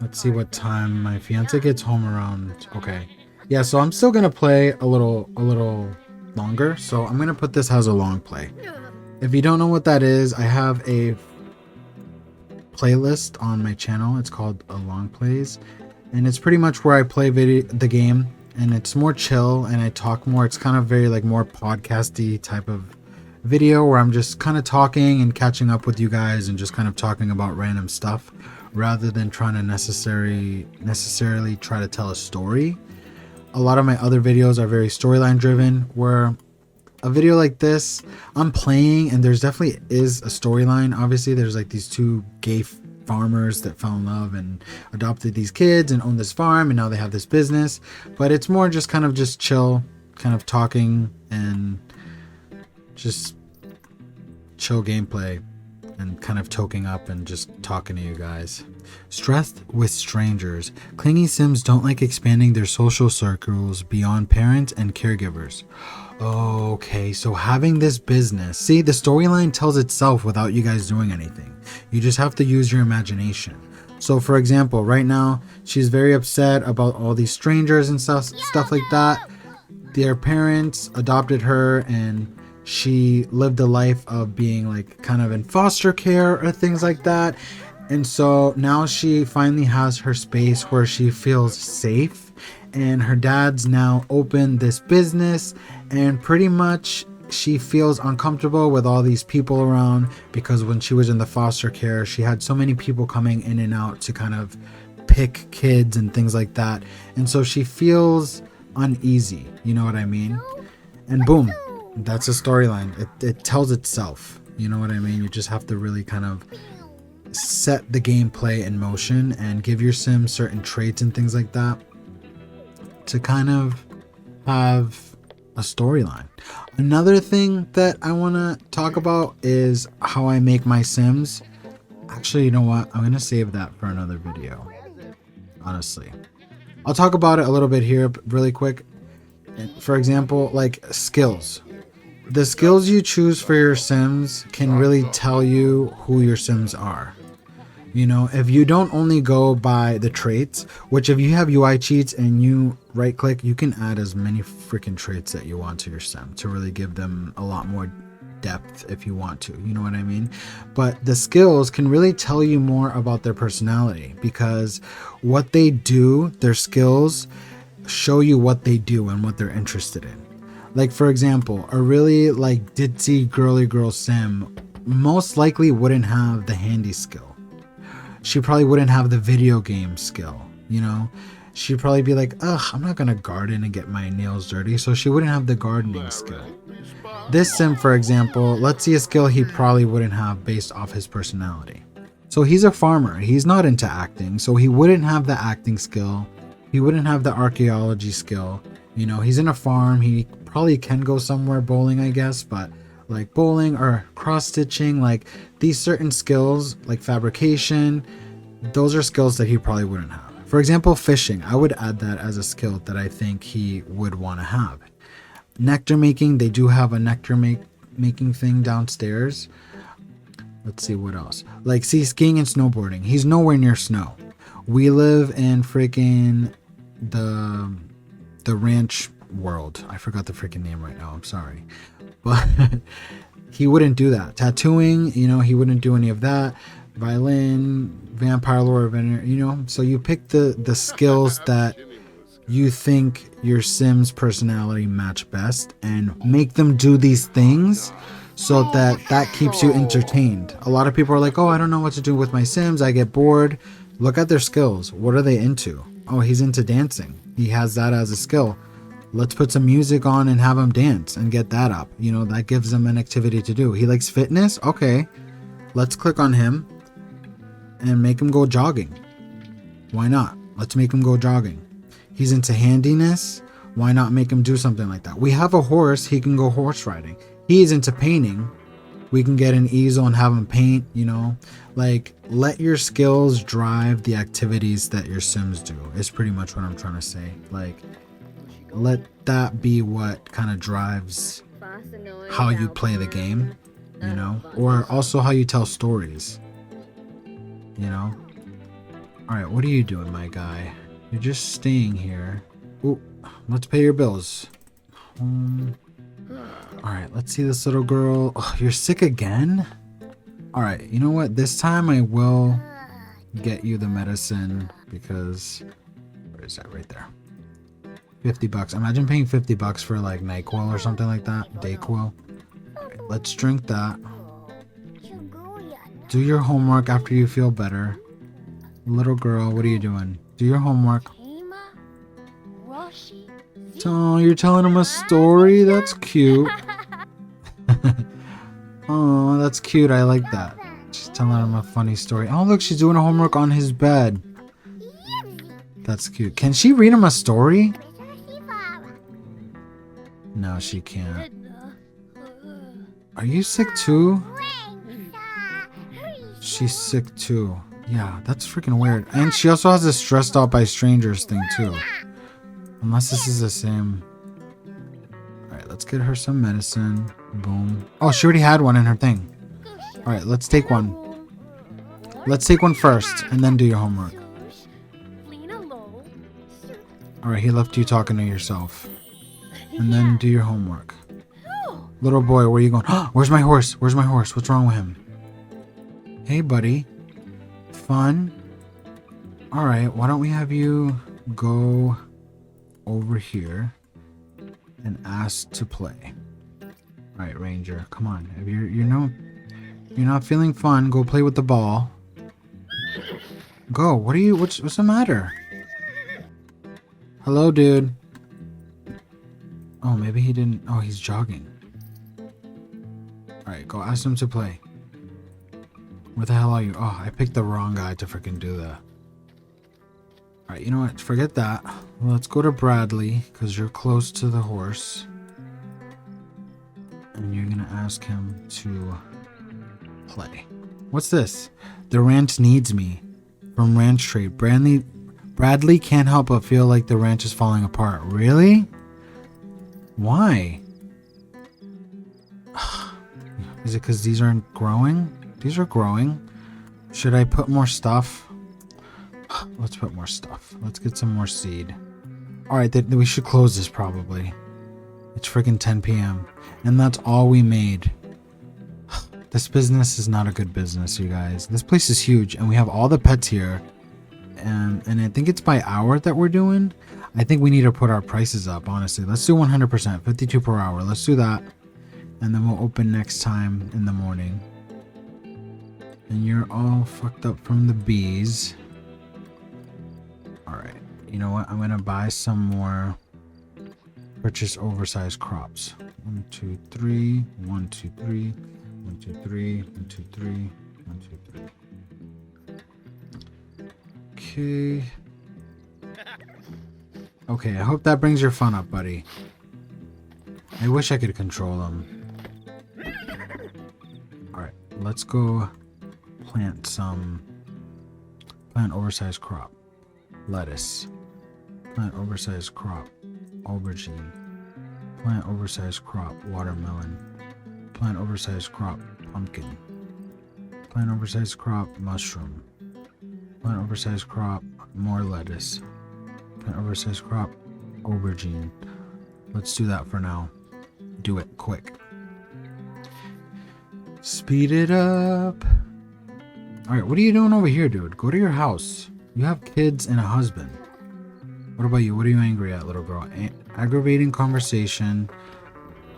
Let's see what time my fiance gets home around. Okay. Yeah, so I'm still going to play a little longer. So I'm going to put this as a long play. If you don't know what that is, I have a playlist on my channel. It's called Long Plays. and it's pretty much where I play the game, and it's more chill and I talk more. It's kind of very like more podcasty type of video where I'm just kind of talking and catching up with you guys and just kind of talking about random stuff rather than trying to necessarily try to tell a story. A lot of my other videos are very storyline driven, where a video like this, I'm playing and there's definitely is a storyline. Obviously there's like these two gay farmers that fell in love and adopted these kids and own this farm, and now they have this business, but it's more just kind of just chill, kind of talking and just chill gameplay and kind of toking up and just talking to you guys. Stressed with strangers. Clingy Sims don't like expanding their social circles beyond parents and caregivers. Okay, so having this business. See, the storyline tells itself without you guys doing anything. You just have to use your imagination. So for example, right now, she's very upset about all these strangers and stuff like that. Their parents adopted her and she lived a life of being like kind of in foster care or things like that. And so now she finally has her space where she feels safe, and her dad's now opened this business, and pretty much she feels uncomfortable with all these people around, because when she was in the foster care, she had so many people coming in and out to kind of pick kids and things like that. And so she feels uneasy, you know what I mean? And boom, that's a storyline. It tells itself, you know what I mean? You just have to really kind of set the gameplay in motion and give your sim certain traits and things like that to kind of have a storyline. Another thing that I want to talk about is how I make my sims. Actually, you know what? I'm going to save that for another video. Honestly, I'll talk about it a little bit here really quick. For example, like skills. The skills you choose for your sims can really tell you who your sims are. You know, if you don't only go by the traits, which if you have UI cheats and you right click, you can add as many freaking traits that you want to your sim to really give them a lot more depth if you want to, you know what I mean? But the skills can really tell you more about their personality, because what they do, their skills show you what they do and what they're interested in. Like for example, a really like ditzy girly girl sim most likely wouldn't have the handy skill. She probably wouldn't have the video game skill, you know? She'd probably be like, ugh, I'm not gonna garden and get my nails dirty, so she wouldn't have the gardening skill. This sim, for example, let's see a skill he probably wouldn't have based off his personality. So he's a farmer, he's not into acting, so he wouldn't have the acting skill, he wouldn't have the archaeology skill, you know, he's in a farm, he probably can go somewhere bowling, I guess, but like bowling or cross-stitching, like these certain skills like fabrication, those are skills that he probably wouldn't have. For example, fishing, I would add that as a skill that I think he would want to have. Nectar making, they do have a nectar making thing downstairs. Let's see what else. Like, see, skiing and snowboarding, he's nowhere near snow. We live in freaking the ranch world. I forgot the freaking name right now, I'm sorry. But he wouldn't do that. Tattooing, you know, he wouldn't do any of that. Violin, vampire lore, you know. So you pick the skills that you think your sim's personality match best and make them do these things so that keeps you entertained. A lot of people are like, oh, I don't know what to do with my sims, I get bored. Look at their skills. What are they into? Oh, he's into dancing. He has that as a skill. Let's put some music on and have him dance and get that up. You know, that gives him an activity to do. He likes fitness. Okay, let's click on him and make him go jogging. Why not? Let's make him go jogging. He's into handiness. Why not make him do something like that? We have a horse. He can go horse riding. He's into painting. We can get an easel and have him paint, you know. Like, let your skills drive the activities that your sims do is pretty much what I'm trying to say. Like, let that be what kind of drives how you play the game, you know, or also how you tell stories, you know. All right, what are you doing, my guy? You're just staying here. Ooh, let's pay your bills. All right, let's see this little girl. Oh, you're sick again? All right, you know what? This time I will get you the medicine because is that right there? $50. Imagine paying $50 for like NyQuil or something like that. DayQuil. Right, let's drink that. Do your homework after you feel better. Little girl, what are you doing? Do your homework. Oh, you're telling him a story? That's cute. Oh, that's cute. I like that. She's telling him a funny story. Oh, look, she's doing homework on his bed. That's cute. Can she read him a story? No, she can't. Are you sick too? She's sick too. Yeah, that's freaking weird. And she also has this stressed out by strangers thing too. Unless this is the same. Alright, let's get her some medicine. Boom. Oh, she already had one in her thing. Alright, let's take one. Let's take one first and then do your homework. Alright, he left you talking to yourself. And then do your homework. Little boy, where are you going? Where's my horse? Where's my horse? What's wrong with him? Hey, buddy. Fun. Alright, why don't we have you go over here and ask to play. Alright, Ranger, come on. If you're not feeling fun, go play with the ball. Go. What's the matter? Hello, dude. Oh, maybe he didn't. Oh, he's jogging. Alright, go ask him to play. Where the hell are you? Oh, I picked the wrong guy to freaking do that. Alright, you know what? Forget that. Let's go to Bradley, because you're close to the horse. And you're going to ask him to play. What's this? The ranch needs me. From Ranch Trade. Bradley can't help but feel like the ranch is falling apart. Really? Why? Is it because these aren't growing? These are growing. Should I put more stuff? Let's put more stuff. Let's get some more seed. Alright, we should close this probably. It's freaking 10 p.m. And that's all we made. This business is not a good business, you guys. This place is huge and we have all the pets here. And I think it's by hour that we're doing. I think we need to put our prices up, honestly. Let's do 100%, 52 per hour. Let's do that. And then we'll open next time in the morning. And you're all fucked up from the bees. Alright. You know what? I'm going to buy some more. Purchase oversized crops. 1, 2, 3. 1, 2, 3. 1, 2, 3. 1, 2, 3. 1, 2, 3. Okay. Okay, I hope that brings your fun up, buddy. I wish I could control them. Alright, let's go plant oversized crop. Lettuce. Plant oversized crop. Aubergine. Plant oversized crop. Watermelon. Plant oversized crop. Pumpkin. Plant oversized crop. Mushroom. Plant oversized crop. More lettuce. Plant oversized crop. Aubergine. Let's do that for now. Do it quick. Speed it up. Alright, what are you doing over here, dude? Go to your house. You have kids and a husband. What about you? What are you angry at, little girl? Aggravating conversation.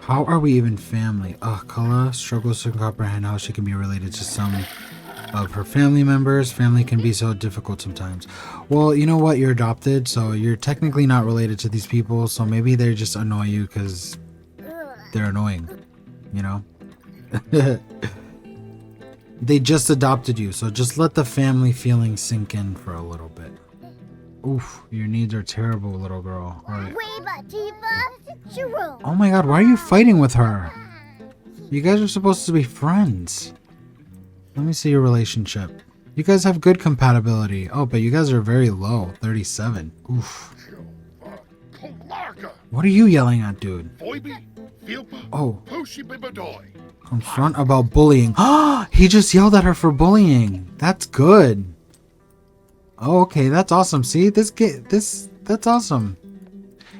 How are we even family? Kala struggles to comprehend how she can be related to some of her family members. Family can be so difficult sometimes. Well, you know what? You're adopted, so you're technically not related to these people, so maybe they just annoy you because they're annoying, you know? They just adopted you, so just let the family feeling sink in for a little bit. Oof, your needs are terrible, little girl. Alright. Oh my god, why are you fighting with her? You guys are supposed to be friends. Let me see your relationship. You guys have good compatibility. Oh, but you guys are very low. 37. Oof. What are you yelling at, dude? Oh. Confront about bullying. He just yelled at her for bullying. That's good. Oh, okay, that's awesome. See, that's awesome.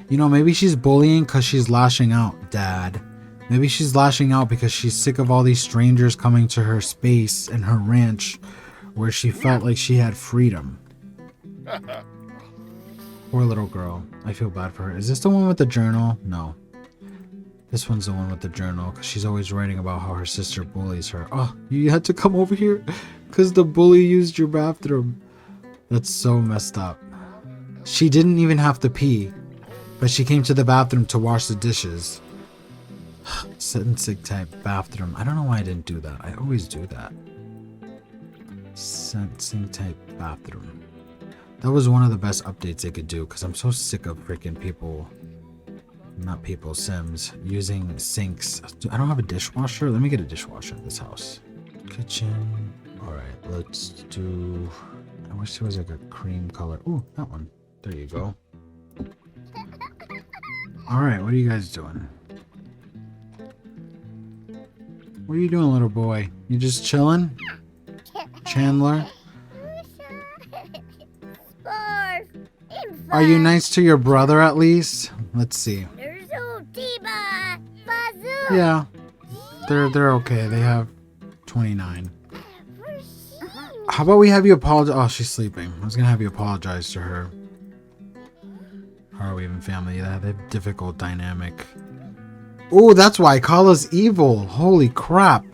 You know, maybe she's bullying because she's lashing out, Dad. Maybe she's lashing out because she's sick of all these strangers coming to her space and her ranch where she felt like she had freedom. Poor little girl. I feel bad for her. Is this the one with the journal? No. This one's the one with the journal because she's always writing about how her sister bullies her. Oh, you had to come over here because the bully used your bathroom. That's so messed up. She didn't even have to pee, but she came to the bathroom to wash the dishes. Sensic type bathroom. I don't know why I didn't do that. I always do that. Sensing type bathroom. That was one of the best updates they could do because I'm so sick of freaking people. Not people, Sims, using sinks. I don't have a dishwasher. Let me get a dishwasher in this house. Kitchen. Alright, let's do... I wish there was like a cream color. Ooh, that one. There you go. Alright, what are you guys doing? What are you doing, little boy? You just chilling? Chandler? Are you nice to your brother at least? Let's see. Yeah, they're okay. They have 29. How about we have you apologize? Oh, she's sleeping. I was gonna have you apologize to her. How are we even family? Yeah, they have difficult dynamic. Oh, that's why Kala's evil. Holy crap!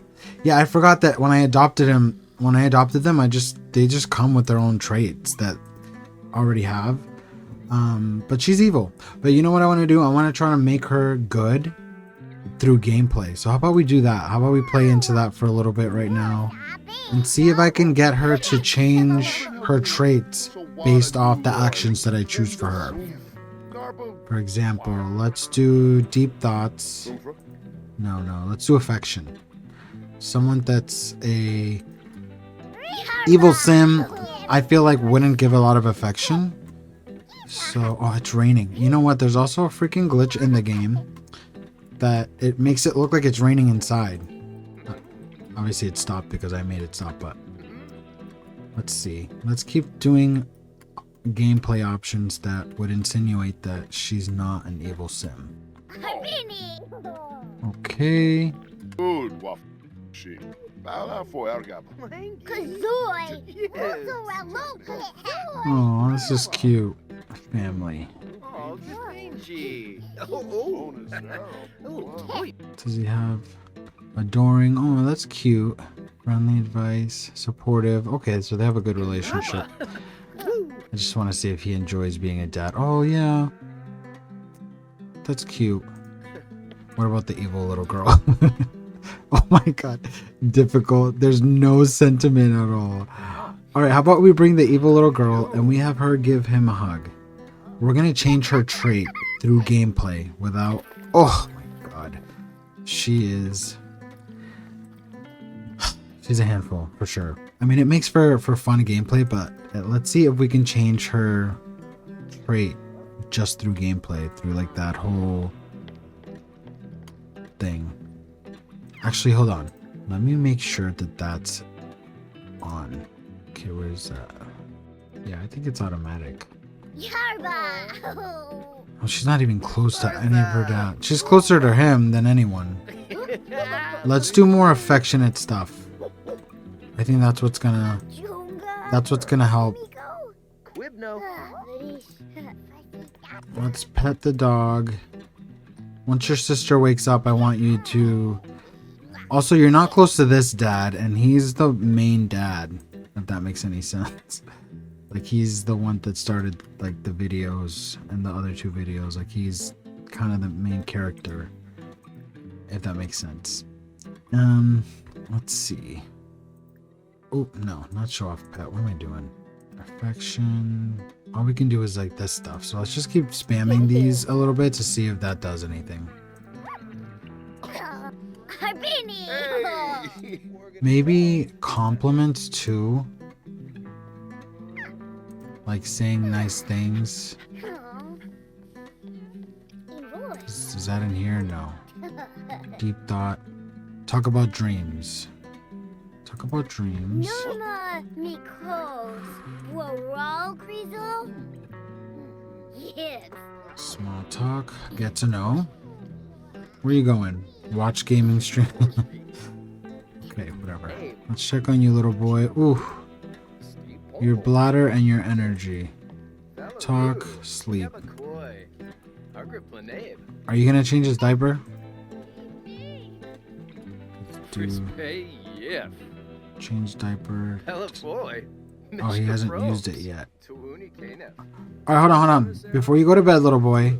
Yeah, I forgot that when I adopted him. When I adopted them, they just come with their own traits that I already have. But she's evil. But you know what I want to do? I want to try to make her good through gameplay. So how about we do that? How about we play into that for a little bit right now and see if I can get her to change her traits based off the actions that I choose for her. For example, let's do deep thoughts. No, let's do affection. Someone that's a evil sim, I feel like wouldn't give a lot of affection. So, oh, it's raining. You know what? There's also a freaking glitch in the game that it makes it look like it's raining inside. Obviously it stopped because I made it stop, but let's see. Let's keep doing gameplay options that would insinuate that she's not an evil sim. Okay. Oh, this is cute. Family. Does he have adoring? Oh, that's cute. Friendly advice, supportive. Okay, so they have a good relationship. I just want to see if he enjoys being a dad. Oh, yeah. That's cute. What about the evil little girl? Oh my god. Difficult. There's no sentiment at all. Alright, how about we bring the evil little girl and we have her give him a hug. We're going to change her trait through gameplay without... Oh my god. She's a handful, for sure. I mean, it makes for fun gameplay, but let's see if we can change her trait just through gameplay, through like that whole thing. Actually, hold on. Let me make sure that that's on. Okay, where's that? Yeah, I think it's automatic. Oh, she's not even close to any of her dad. She's closer to him than anyone. Let's do more affectionate stuff. I think that's what's gonna help. Let's pet the dog. Once your sister wakes up, I want you to... Also, you're not close to this dad, and he's the main dad, if that makes any sense. Like, he's the one that started, like, the videos and the other two videos. Like, he's kind of the main character, if that makes sense. Let's see. Oh, no, not show off pet. What am I doing? Affection. All we can do is, like, this stuff. So let's just keep spamming these a little bit to see if that does anything. Maybe compliments too. Like saying nice things. Is that in here? No. Deep thought. Talk about dreams. Talk about dreams. Small talk. Get to know. Where are you going? Watch gaming stream. Okay, whatever. Let's check on you, little boy. Ooh. Your bladder and your energy. Talk, sleep. Are you gonna change his diaper? Do change diaper. Oh, he hasn't used it yet. Alright, hold on. Before you go to bed, little boy,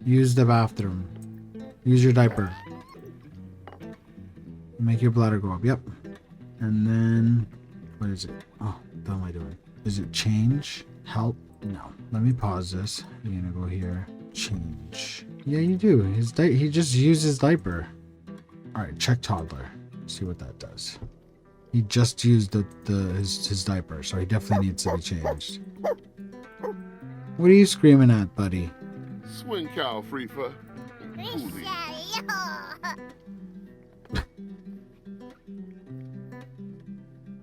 use the bathroom. Use your diaper. Make your bladder go up. Yep. And then, what is it? Oh, what am I doing? Is it change? Help? No. Let me pause this. You're gonna go here. Change. Yeah, you do. He just used his diaper. Alright, check toddler. See what that does. He just used his diaper, so he definitely needs to be changed. What are you screaming at, buddy? Swing cow, Freefa.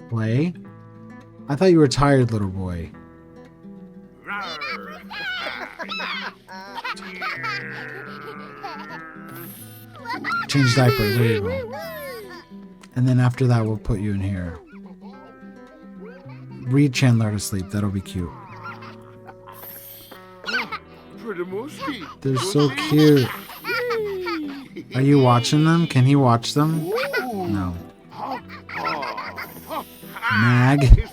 Play? I thought you were tired, little boy. Change diaper. There you go. And then after that, we'll put you in here. Read Chandler to sleep. That'll be cute. They're so cute. Are you watching them? Can he watch them? No. Mag.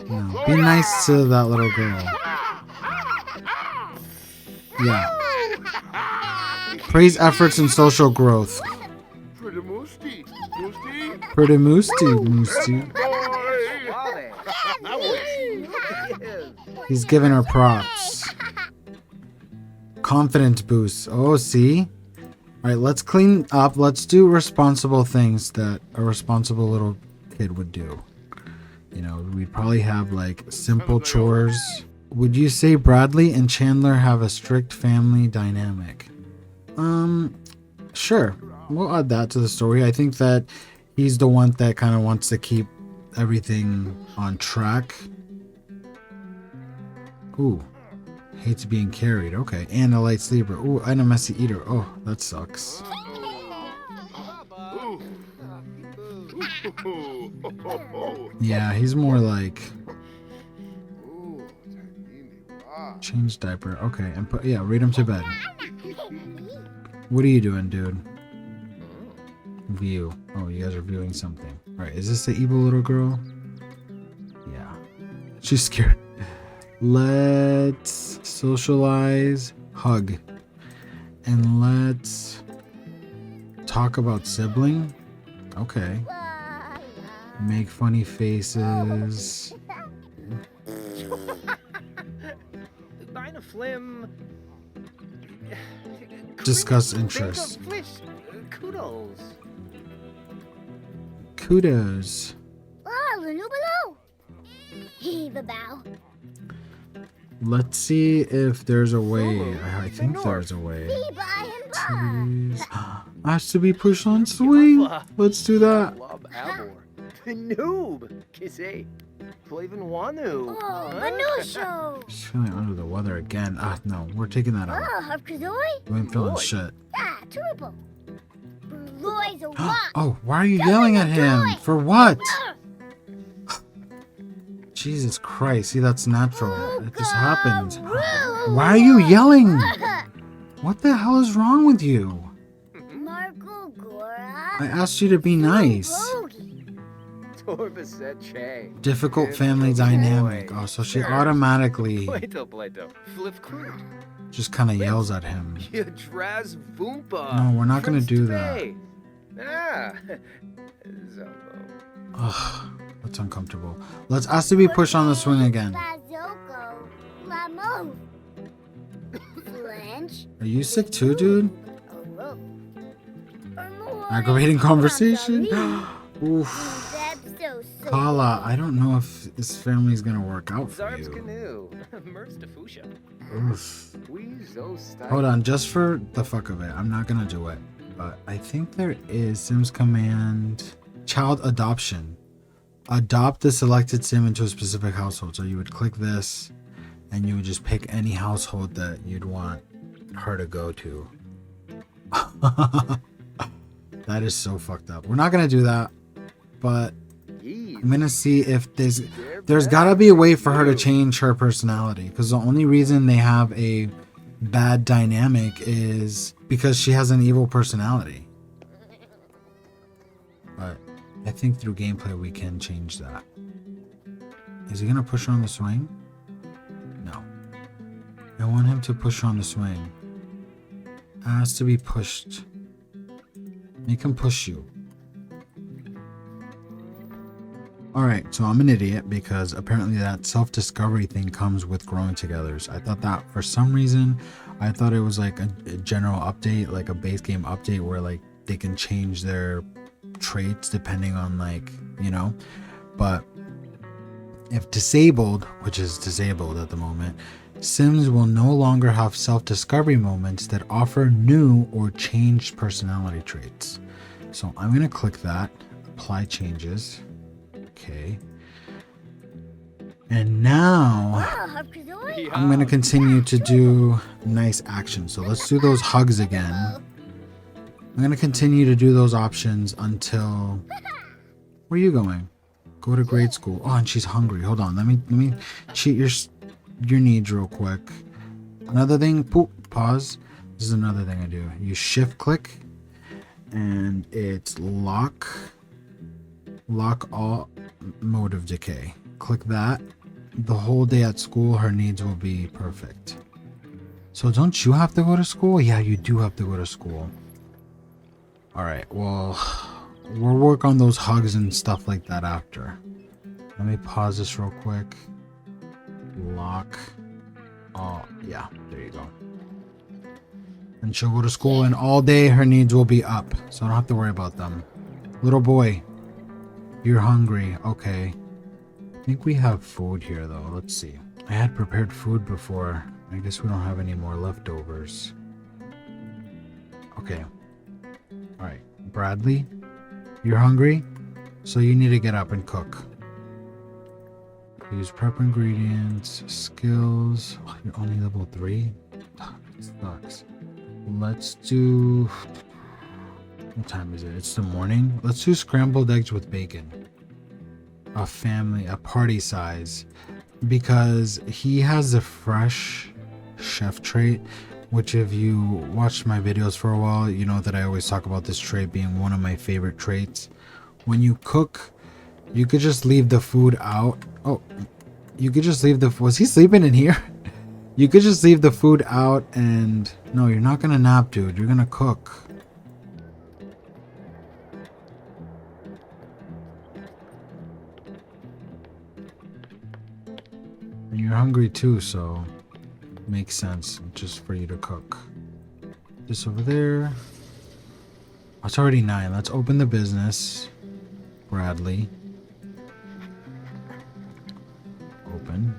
No. Be nice to that little girl. Yeah. Praise efforts in social growth. Pretty moosty. He's giving her props. Confidence boost. Oh, see? Alright, let's clean up. Let's do responsible things that a responsible little kid would do. You know, we'd probably have like simple chores. Would you say Bradley and Chandler have a strict family dynamic? Sure. We'll add that to the story. I think that he's the one that kind of wants to keep everything on track. Ooh. Hates being carried. Okay. And a light sleeper. Ooh, and a messy eater. Oh, that sucks. Yeah, he's more like change diaper. Okay, and put read him to bed. What are you doing, dude? View. Oh, you guys are viewing something. Alright, is this the evil little girl? Yeah. She's scared. Let's socialize, hug, and let's talk about sibling. Okay. Make funny faces. Discuss interests. Kudos. Let's see if there's a way. I think there's a way. Activities. Has to be pushed on swing. Let's do that. She's feeling under the weather again. No, we're taking that out. We ain't feeling shit. Oh, why are you yelling at him? For what? Jesus Christ. See, that's natural. It just happens. Why are you yelling? What the hell is wrong with you? I asked you to be nice. Difficult family dynamic. Oh, so she automatically just kind of yells at him. No, we're not going to do that. Ugh, that's uncomfortable. Let's ask to be pushed on the swing again. Are you sick too, dude? Aggravating conversation? Oof. Kala, I don't know if this family's gonna work out for you. Oof. Hold on, just for the fuck of it, I'm not gonna do it. But I think there is Sims command child adoption. Adopt the selected Sim into a specific household. So you would click this and you would just pick any household that you'd want her to go to. That is so fucked up. We're not gonna do that, but I'm gonna see if there's There's gotta be a way for her to change her personality, because the only reason they have a bad dynamic is because she has an evil personality. But I think through gameplay we can change that. Is he gonna push her on the swing? No. I want him to push her on the swing. It has to be pushed. Make him push you. Alright, so I'm an idiot because apparently that self-discovery thing comes with growing togethers. I thought that for some reason, I thought it was like a general update, like a base game update where like they can change their traits depending on like, you know. But if disabled, which is disabled at the moment, Sims will no longer have self-discovery moments that offer new or changed personality traits. So I'm going to click that, apply changes. Okay. And now I'm going to continue to do nice actions. So let's do those hugs again. I'm going to continue to do those options until... Where are you going? Go to grade school. Oh, and she's hungry. Hold on. Let me cheat your needs real quick. Another thing, pause. This is another thing I do. You shift click and it's lock all mode of decay. Click that. The whole day at school, her needs will be perfect. So don't you have to go to school? Yeah, you do have to go to school. All right, well, we'll work on those hugs and stuff like that after. Let me pause this real quick. Lock. Oh, yeah, there you go. And she'll go to school and all day her needs will be up. So I don't have to worry about them. Little boy, you're hungry. Okay. I think we have food here though. Let's see. I had prepared food before. I guess we don't have any more leftovers. Okay. Alright. Bradley, you're hungry? So you need to get up and cook. Use prep ingredients, skills. Oh, you're only level 3? It sucks. Let's do... What time is it? It's the morning. Let's do scrambled eggs with bacon. A party size. Because he has a fresh chef trait, which if you watched my videos for a while, you know that I always talk about this trait being one of my favorite traits. When you cook, you could just leave the food out. Oh, you could just leave the... Was he sleeping in here? You could just leave the food out and... No, you're not gonna nap, dude. You're gonna cook. And you're hungry too, so... Makes sense just for you to cook. This over there. Oh, it's already 9. Let's open the business. Bradley. Open.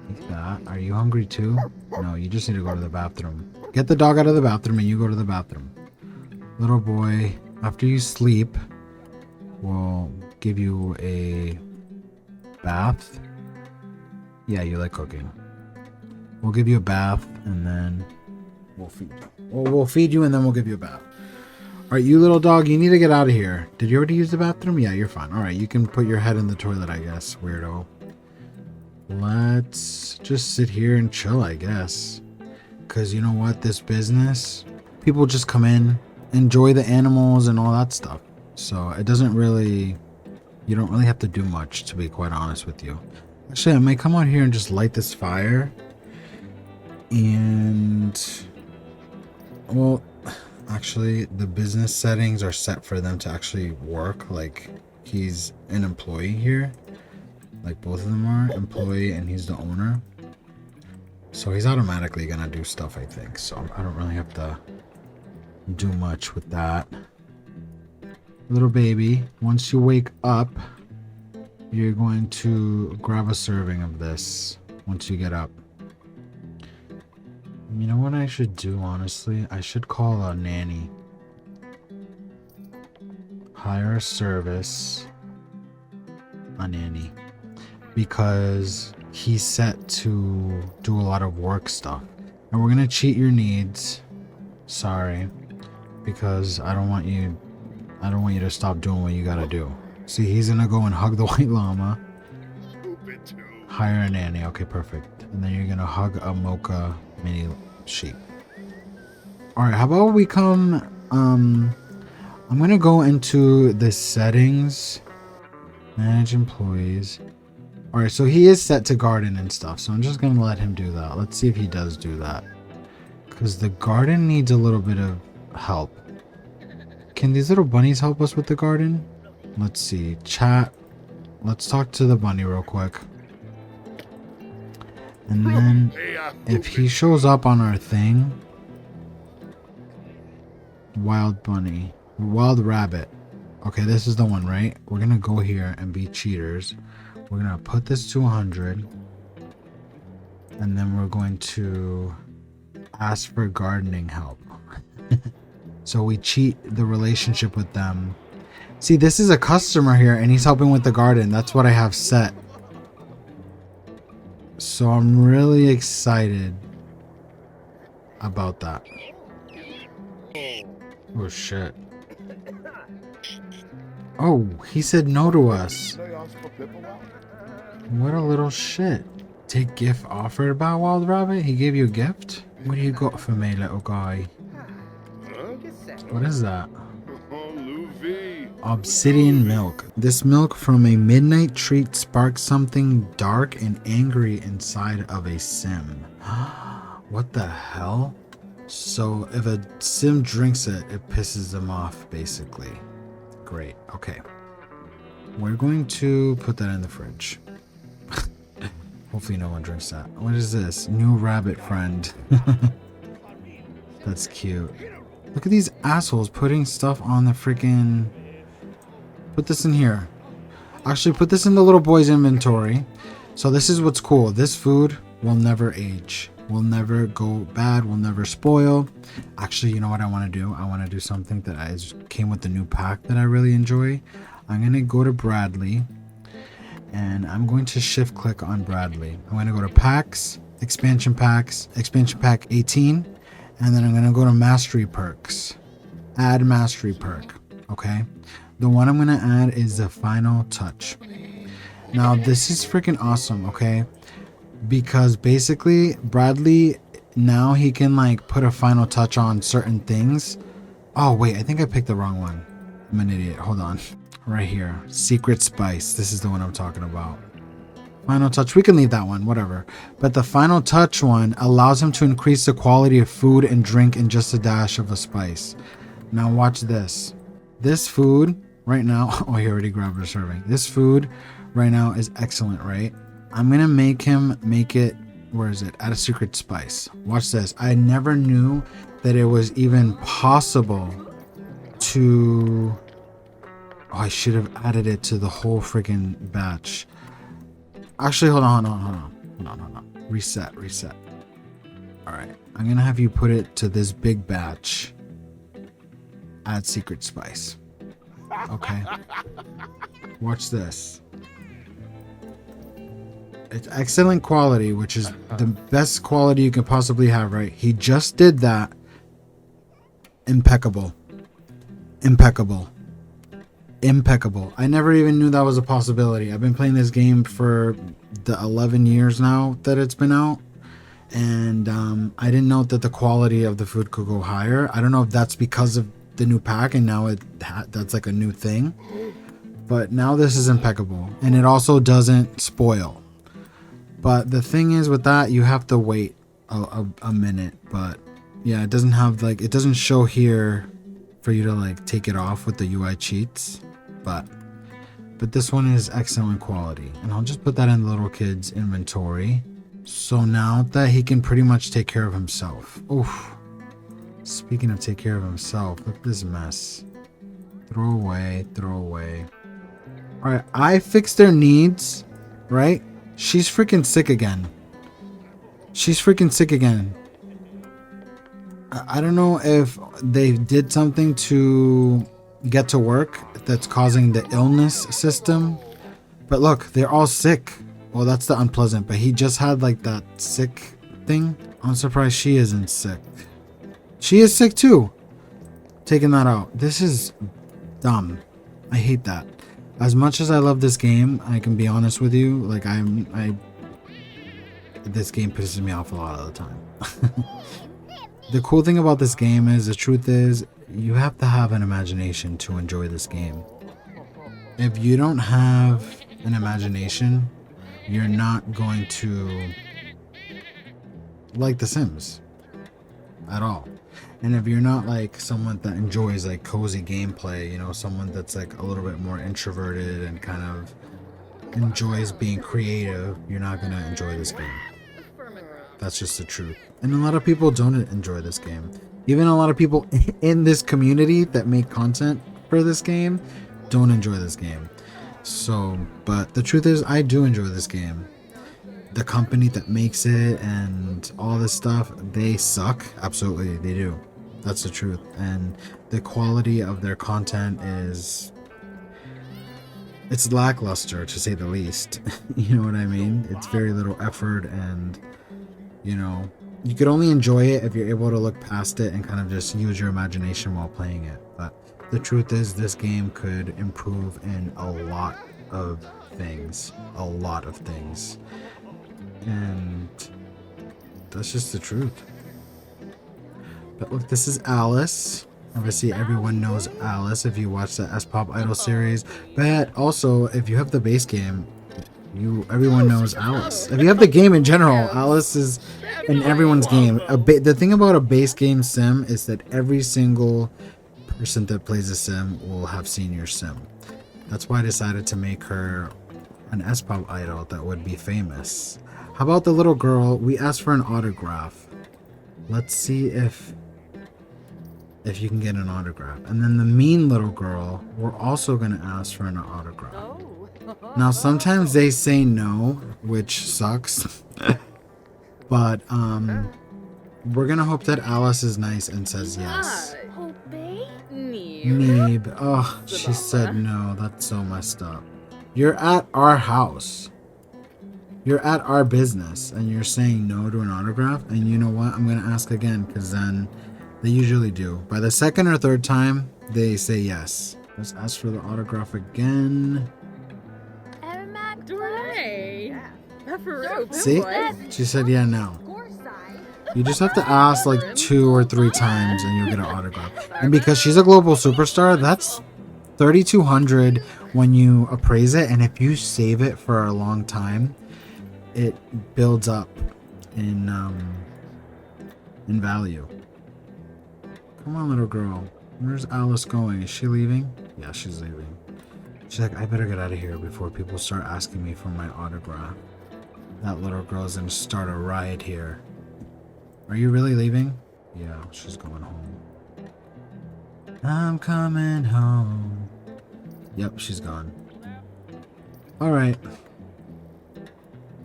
Like that. Are you hungry too? No, you just need to go to the bathroom. Get the dog out of the bathroom and you go to the bathroom. Little boy, after you sleep, we'll give you a bath. Yeah, you like cooking. We'll give you a bath and then we'll feed you. We'll feed you and then we'll give you a bath. Alright, you little dog, you need to get out of here. Did you already use the bathroom? Yeah, you're fine. Alright, you can put your head in the toilet, I guess, weirdo. Let's just sit here and chill, I guess. Because you know what? This business, people just come in, enjoy the animals and all that stuff. So it doesn't really... You don't really have to do much, to be quite honest with you. Actually, I might come out here and just light this fire. And... Well... Actually, the business settings are set for them to actually work. Like, he's an employee here. Like, both of them are employee and he's the owner. So he's automatically gonna do stuff, I think. So I don't really have to do much with that. Little baby, once you wake up, you're going to grab a serving of this once you get up. You know what I should do, honestly? I should call a nanny. Hire a service. A nanny. Because he's set to do a lot of work stuff. And we're gonna cheat your needs. Sorry. Because I don't want you to stop doing what you gotta do. See, he's gonna go and hug the white llama. Stupid too. Hire a nanny. Okay, perfect. And then you're gonna hug a mocha mini sheep. Alright, how about we come... I'm gonna go into the settings. Manage employees. Alright, so he is set to garden and stuff. So I'm just gonna let him do that. Let's see if he does do that. Because the garden needs a little bit of help. Can these little bunnies help us with the garden? Let's see. Chat. Let's talk to the bunny real quick. And then if he shows up on our thing... Wild bunny. Wild rabbit. Okay, this is the one, right? We're gonna go here and be cheaters. We're gonna put this to 100. And then we're going to ask for gardening help. So we cheat the relationship with them. See, this is a customer here and he's helping with the garden. That's what I have set. So I'm really excited about that. Oh shit. Oh, he said no to us. What a little shit. Take gift offered by Wild Rabbit? He gave you a gift? What do you got for me, little guy? What is that? Obsidian milk. This milk from a midnight treat sparks something dark and angry inside of a sim. What the hell? So if a sim drinks it, it pisses them off, basically. Great. Okay. We're going to put that in the fridge. Hopefully no one drinks that. What is this? New rabbit friend. That's cute. Look at these assholes putting stuff on the freaking... Put this in here. Actually, put this in the little boy's inventory. So this is what's cool. This food will never age. Will never go bad. Will never spoil. Actually, you know what I want to do? I want to do something that came with the new pack that I really enjoy. I'm going to go to Bradley. And I'm going to shift click on Bradley. I'm going to go to packs, expansion pack 18. And then I'm going to go to mastery perks. Add mastery perk. Okay. The one I'm going to add is the final touch. Now this is freaking awesome. Okay. Because basically Bradley, now he can like put a final touch on certain things. Oh wait, I think I picked the wrong one. I'm an idiot. Hold on. Right here. Secret spice. This is the one I'm talking about. Final touch. We can leave that one. Whatever. But the final touch one allows him to increase the quality of food and drink in just a dash of a spice. Now watch this. This food right now. Oh, he already grabbed a serving. This food right now is excellent, right? I'm going to make him make it. Where is it? Add a secret spice. Watch this. I never knew that it was even possible to... Oh, I should have added it to the whole freaking batch. Actually, hold on. Reset. All right. I'm going to have you put it to this big batch. Add secret spice. Okay. Watch this. It's excellent quality, which is the best quality you can possibly have, right? He just did that. Impeccable. I never even knew that was a possibility. I've been playing this game for the 11 years now that it's been out. And I didn't know that the quality of the food could go higher. I don't know if that's because of the new pack and now that's like a new thing. But now this is impeccable. And it also doesn't spoil. But the thing is with that, you have to wait a minute. But yeah, it doesn't have like, it doesn't show here for you to like take it off with the UI cheats. But this one is excellent quality. And I'll just put that in the little kid's inventory. So now that he can pretty much take care of himself. Oof. Speaking of take care of himself, look at this mess. Throw away. Alright, I fixed their needs, right? She's freaking sick again. I don't know if they did something to get to work that's causing the illness system. But look, they're all sick. Well, that's the unpleasant, but he just had like that sick thing. I'm surprised she isn't sick. She is sick too. Taking that out. This is dumb. I hate that. As much as I love this game, I can be honest with you, like this game pisses me off a lot of the time. The cool thing about this game is, the truth is, you have to have an imagination to enjoy this game. If you don't have an imagination, you're not going to like The Sims at all. And if you're not like someone that enjoys like cozy gameplay, you know, someone that's like a little bit more introverted and kind of enjoys being creative, you're not going to enjoy this game. That's just the truth. And a lot of people don't enjoy this game. Even a lot of people in this community that make content for this game don't enjoy this game. So, but the truth is, I do enjoy this game. The company that makes it and all this stuff, they suck. Absolutely, they do. That's the truth. And the quality of their content is... it's lackluster, to say the least. You know what I mean? It's very little effort, and, you know, you could only enjoy it if you're able to look past it and kind of just use your imagination while playing it. But the truth is, this game could improve in a lot of things. A lot of things. And that's just the truth. But look, this is Alice. Obviously, everyone knows Alice if you watch the S-Pop Idol series. But also, if you have the base game, everyone knows Alice. If you have the game in general, Alice is in everyone's game. The thing about a base game sim is that every single person that plays a sim will have seen your sim. That's why I decided to make her an S-Pop idol that would be famous. How about the little girl? We asked for an autograph. Let's see if you can get an autograph. And then the mean little girl, we're also going to ask for an autograph. Now, sometimes they say no, which sucks. But we're going to hope that Alice is nice and says yes. Neeb. Oh, she said no. That's so messed up. You're at our house. You're at our business, and you're saying no to an autograph. And you know what? I'm going to ask again, because then they usually do. By the second or third time, they say yes. Let's ask for the autograph again. See? She said yeah now. You just have to ask like 2 or 3 times and you'll get an autograph. And because she's a global superstar, that's 3,200 when you appraise it. And if you save it for a long time, it builds up in value. Come on, little girl. Where's Alice going? Is she leaving? Yeah, she's leaving. She's like, I better get out of here before people start asking me for my autograph. That little girl's gonna start a riot here. Are you really leaving? Yeah, she's going home. I'm coming home. Yep, she's gone. Alright.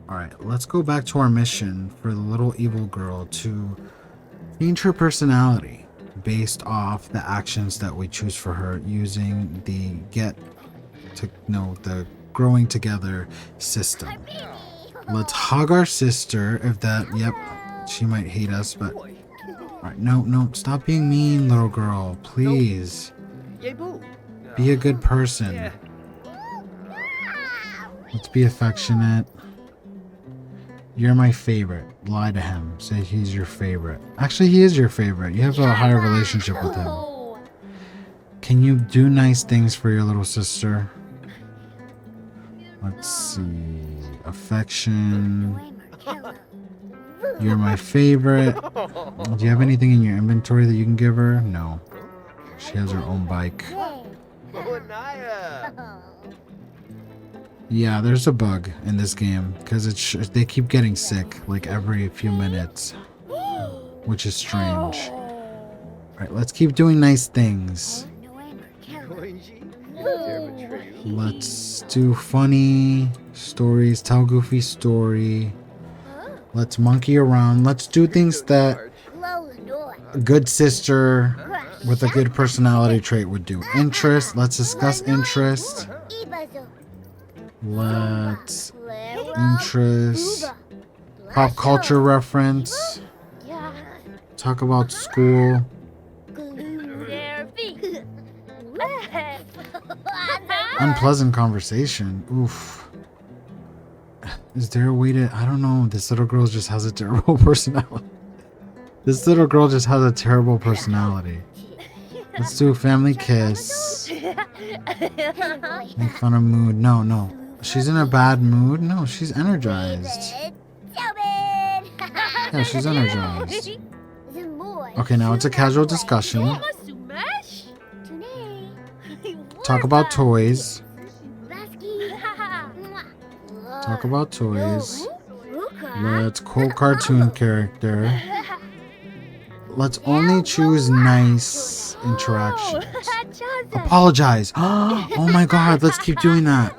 Alright, let's go back to our mission for the little evil girl to change her personality based off the actions that we choose for her using the the growing together system. Let's hug our sister if that, yep, she might hate us, but alright, no, stop being mean, little girl, please. Be a good person. Let's be affectionate. You're my favorite. Lie to him. Say he's your favorite. Actually, he is your favorite. You have a higher relationship with him. Can you do nice things for your little sister? Let's see. Affection. You're my favorite. Do you have anything in your inventory that you can give her? No. She has her own bike. Yeah, there's a bug in this game because they keep getting sick like every few minutes, which is strange. Alright, let's keep doing nice things. Let's do funny stories, tell Goofy story. Let's monkey around. Let's do things that a good sister with a good personality trait would do. Interest. Let's discuss interest. Let's interest. Pop culture reference. Talk about school. Unpleasant conversation. Oof. Is there a way to... I don't know. This little girl just has a terrible personality. This little girl just has a terrible personality. Let's do a family kiss. Make fun of mood. No, no. She's in a bad mood? No, she's energized. Yeah, she's energized. Okay, now it's a casual discussion. Talk about toys. Talk about toys. Let's quote cartoon character. Let's only choose nice interactions. Apologize. Oh my god, let's keep doing that.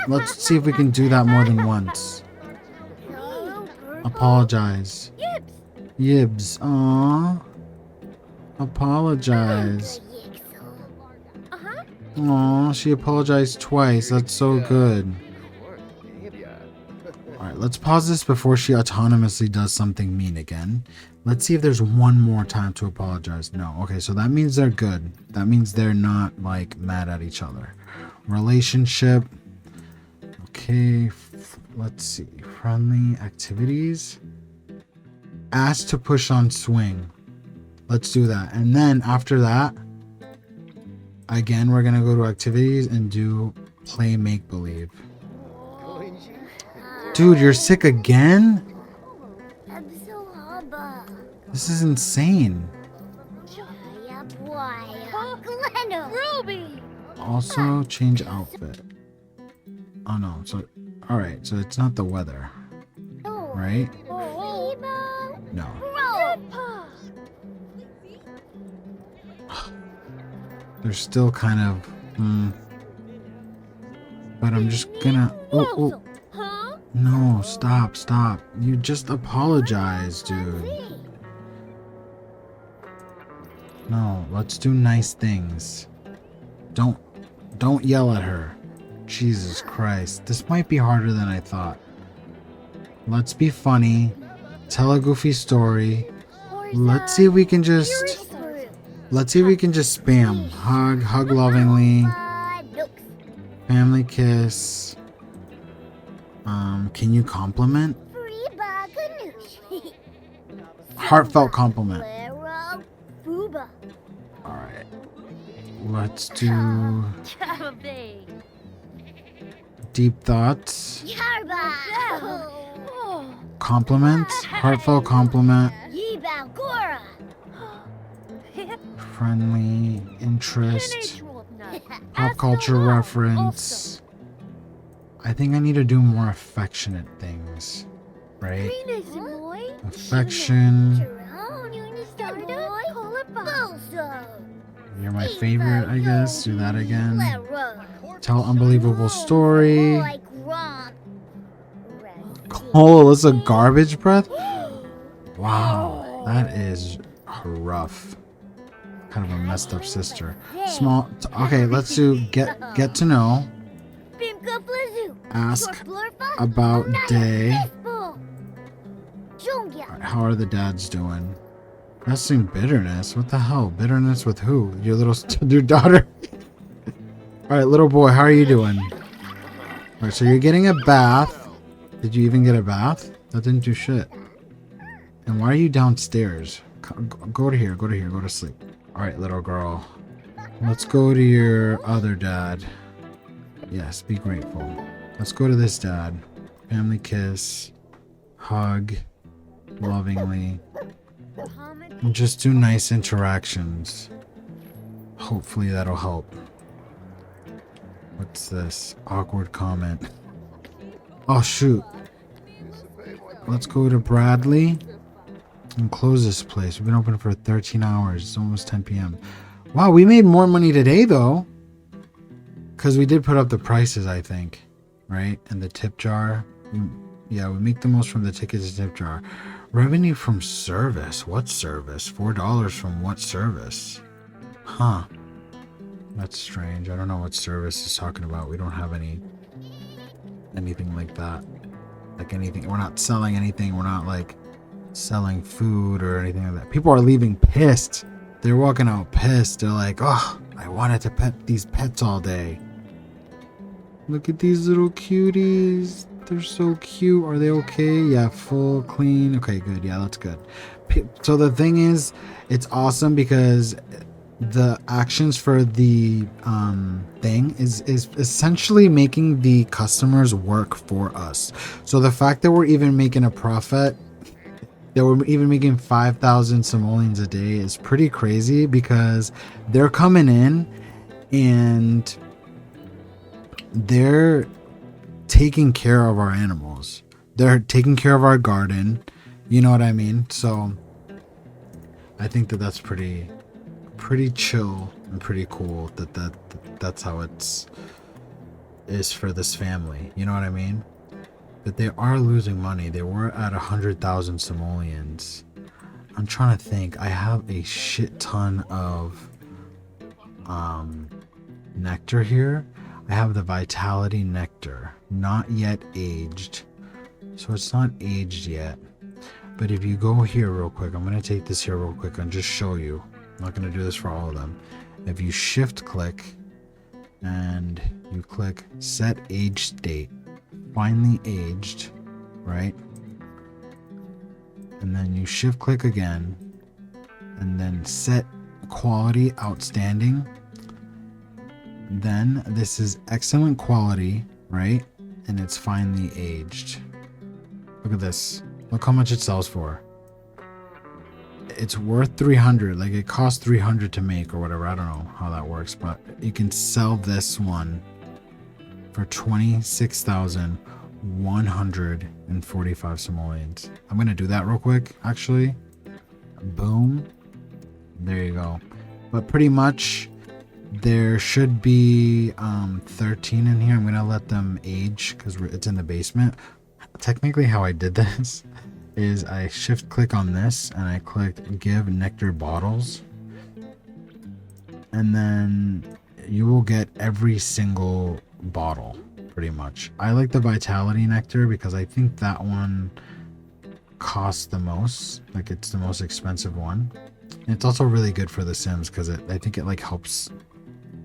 Let's see if we can do that more than once. Apologize. Yibs. Aww. Apologize. Aww, she apologized twice. That's so good. Alright, let's pause this before she autonomously does something mean again. Let's see if there's one more time to apologize. No. Okay, so that means they're good. That means they're not, like, mad at each other. Relationship. Okay, let's see. Friendly activities. Ask to push on swing. Let's do that. And then after that, again, we're going to go to activities and do play make-believe. Dude, you're sick again? This is insane. Also, change outfit. Oh no, so, alright, so it's not the weather. Right? No. They're still kind of, but I'm just gonna, oh. No, stop. You just apologize, dude. No, let's do nice things. Don't yell at her. Jesus Christ. This might be harder than I thought. Let's be funny. Tell a goofy story. Let's see if we can just spam. Hug lovingly. Family kiss. Can you compliment? Heartfelt compliment. Alright. Let's do deep thoughts. Compliments. Heartfelt compliment. Friendly interest. Pop culture reference. I think I need to do more affectionate things, right? Affection. You're my favorite, I guess. Do that again. Tell unbelievable story. Oh, that's a garbage breath? Wow, that is rough. Kind of a messed up sister. Small. Okay, let's do get to know. Ask about day. Right, how are the dads doing? Resting bitterness? What the hell? Bitterness with who? Your daughter? Alright, little boy, how are you doing? Alright, so you're getting a bath. Did you even get a bath? That didn't do shit. And why are you downstairs? Go to here, go to sleep. Alright, little girl. Let's go to your other dad. Yes, be grateful. Let's go to this dad. Family kiss. Hug. Lovingly. And just do nice interactions. Hopefully that'll help. What's this? Awkward comment. Oh shoot. Let's go to Bradley and close this place. We've been open for 13 hours. It's almost 10 p.m. Wow, we made more money today though. Because we did put up the prices, I think. Right? And the tip jar. Yeah, we make the most from the tickets and tip jar. Revenue from service. What service? $4 from what service? Huh. That's strange. I don't know what service is talking about. We don't have anything like that. Like anything. We're not selling anything. We're not like selling food or anything like that. People are leaving pissed. They're walking out pissed. They're like, oh, I wanted to pet these pets all day. Look at these little cuties. They're so cute. Are they okay? Yeah, full, clean. Okay, good. Yeah, that's good. So the thing is, it's awesome because the actions for the thing is essentially making the customers work for us. So the fact that we're even making a profit, that we're even making 5,000 simoleons a day is pretty crazy because they're coming in and they're taking care of our animals. They're taking care of our garden. You know what I mean? So I think that that's pretty chill and pretty cool that's how it's is for this family. You know what I mean? But they are losing money. They were at 100,000 simoleons. I'm trying to think. I have a shit ton of nectar here. I have the vitality nectar, not yet aged, so it's not aged yet. But if you go here real quick, I'm going to take this here real quick and just show you. I'm not going to do this for all of them. If you shift click and you click set age state, finally aged, right? And then you shift click again and then set quality outstanding. Then this is excellent quality, right? And it's finally aged. Look at this. Look how much it sells for. It's worth 300. Like it costs 300 to make or whatever. I don't know how that works, but you can sell this one for 26,145 simoleons. I'm gonna do that real quick, actually. Boom. There you go. But pretty much there should be 13 in here. I'm gonna let them age because it's in the basement. Technically how I did this is I shift click on this and I clicked give nectar bottles, and then you will get every single bottle pretty much. I like the vitality nectar because I think that one costs the most. Like it's the most expensive one. And it's also really good for the Sims because I think it like helps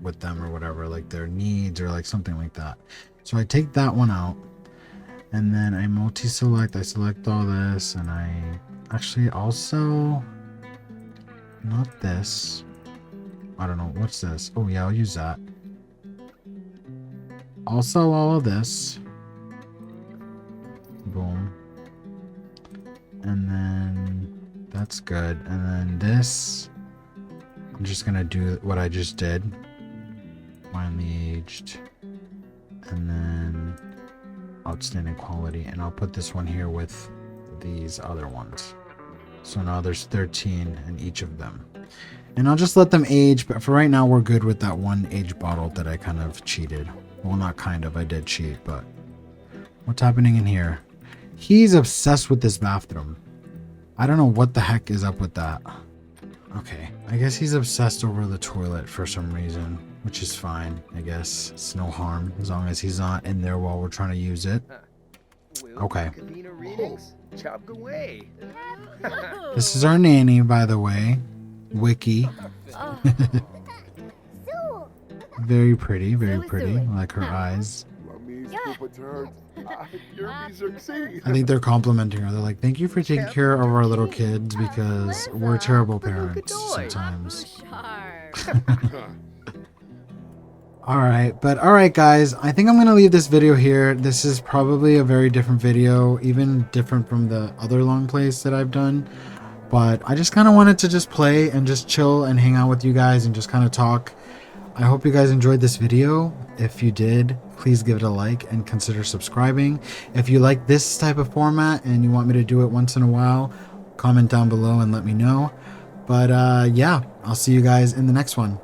with them or whatever, like their needs or like something like that. So I take that one out and then I multi-select. I select all this and I actually also not this. I don't know what's this. Oh yeah, I'll use that. I'll sell all of this. Boom. And then that's good. And then this, I'm just gonna do what I just did. Finally aged. And then outstanding quality. And I'll put this one here with these other ones. So now there's 13 in each of them. And I'll just let them age, but for right now we're good with that one age bottle that I kind of cheated. Well, not kind of, I did cheat, but what's happening in here? He's obsessed with this bathroom. I don't know what the heck is up with that. Okay, I guess he's obsessed over the toilet for some reason, which is fine, I guess. It's no harm as long as he's not in there while we're trying to use it. Okay. This is our nanny, by the way. Wiki. Very pretty, very pretty. I like her eyes. I think they're complimenting her. They're like, thank you for taking care of our little kids because we're terrible parents sometimes. Alright guys, I think I'm going to leave this video here. This is probably a very different video, even different from the other long plays that I've done. But I just kind of wanted to just play and just chill and hang out with you guys and just kind of talk. I hope you guys enjoyed this video. If you did, please give it a like and consider subscribing. If you like this type of format and you want me to do it once in a while, comment down below and let me know. But yeah, I'll see you guys in the next one.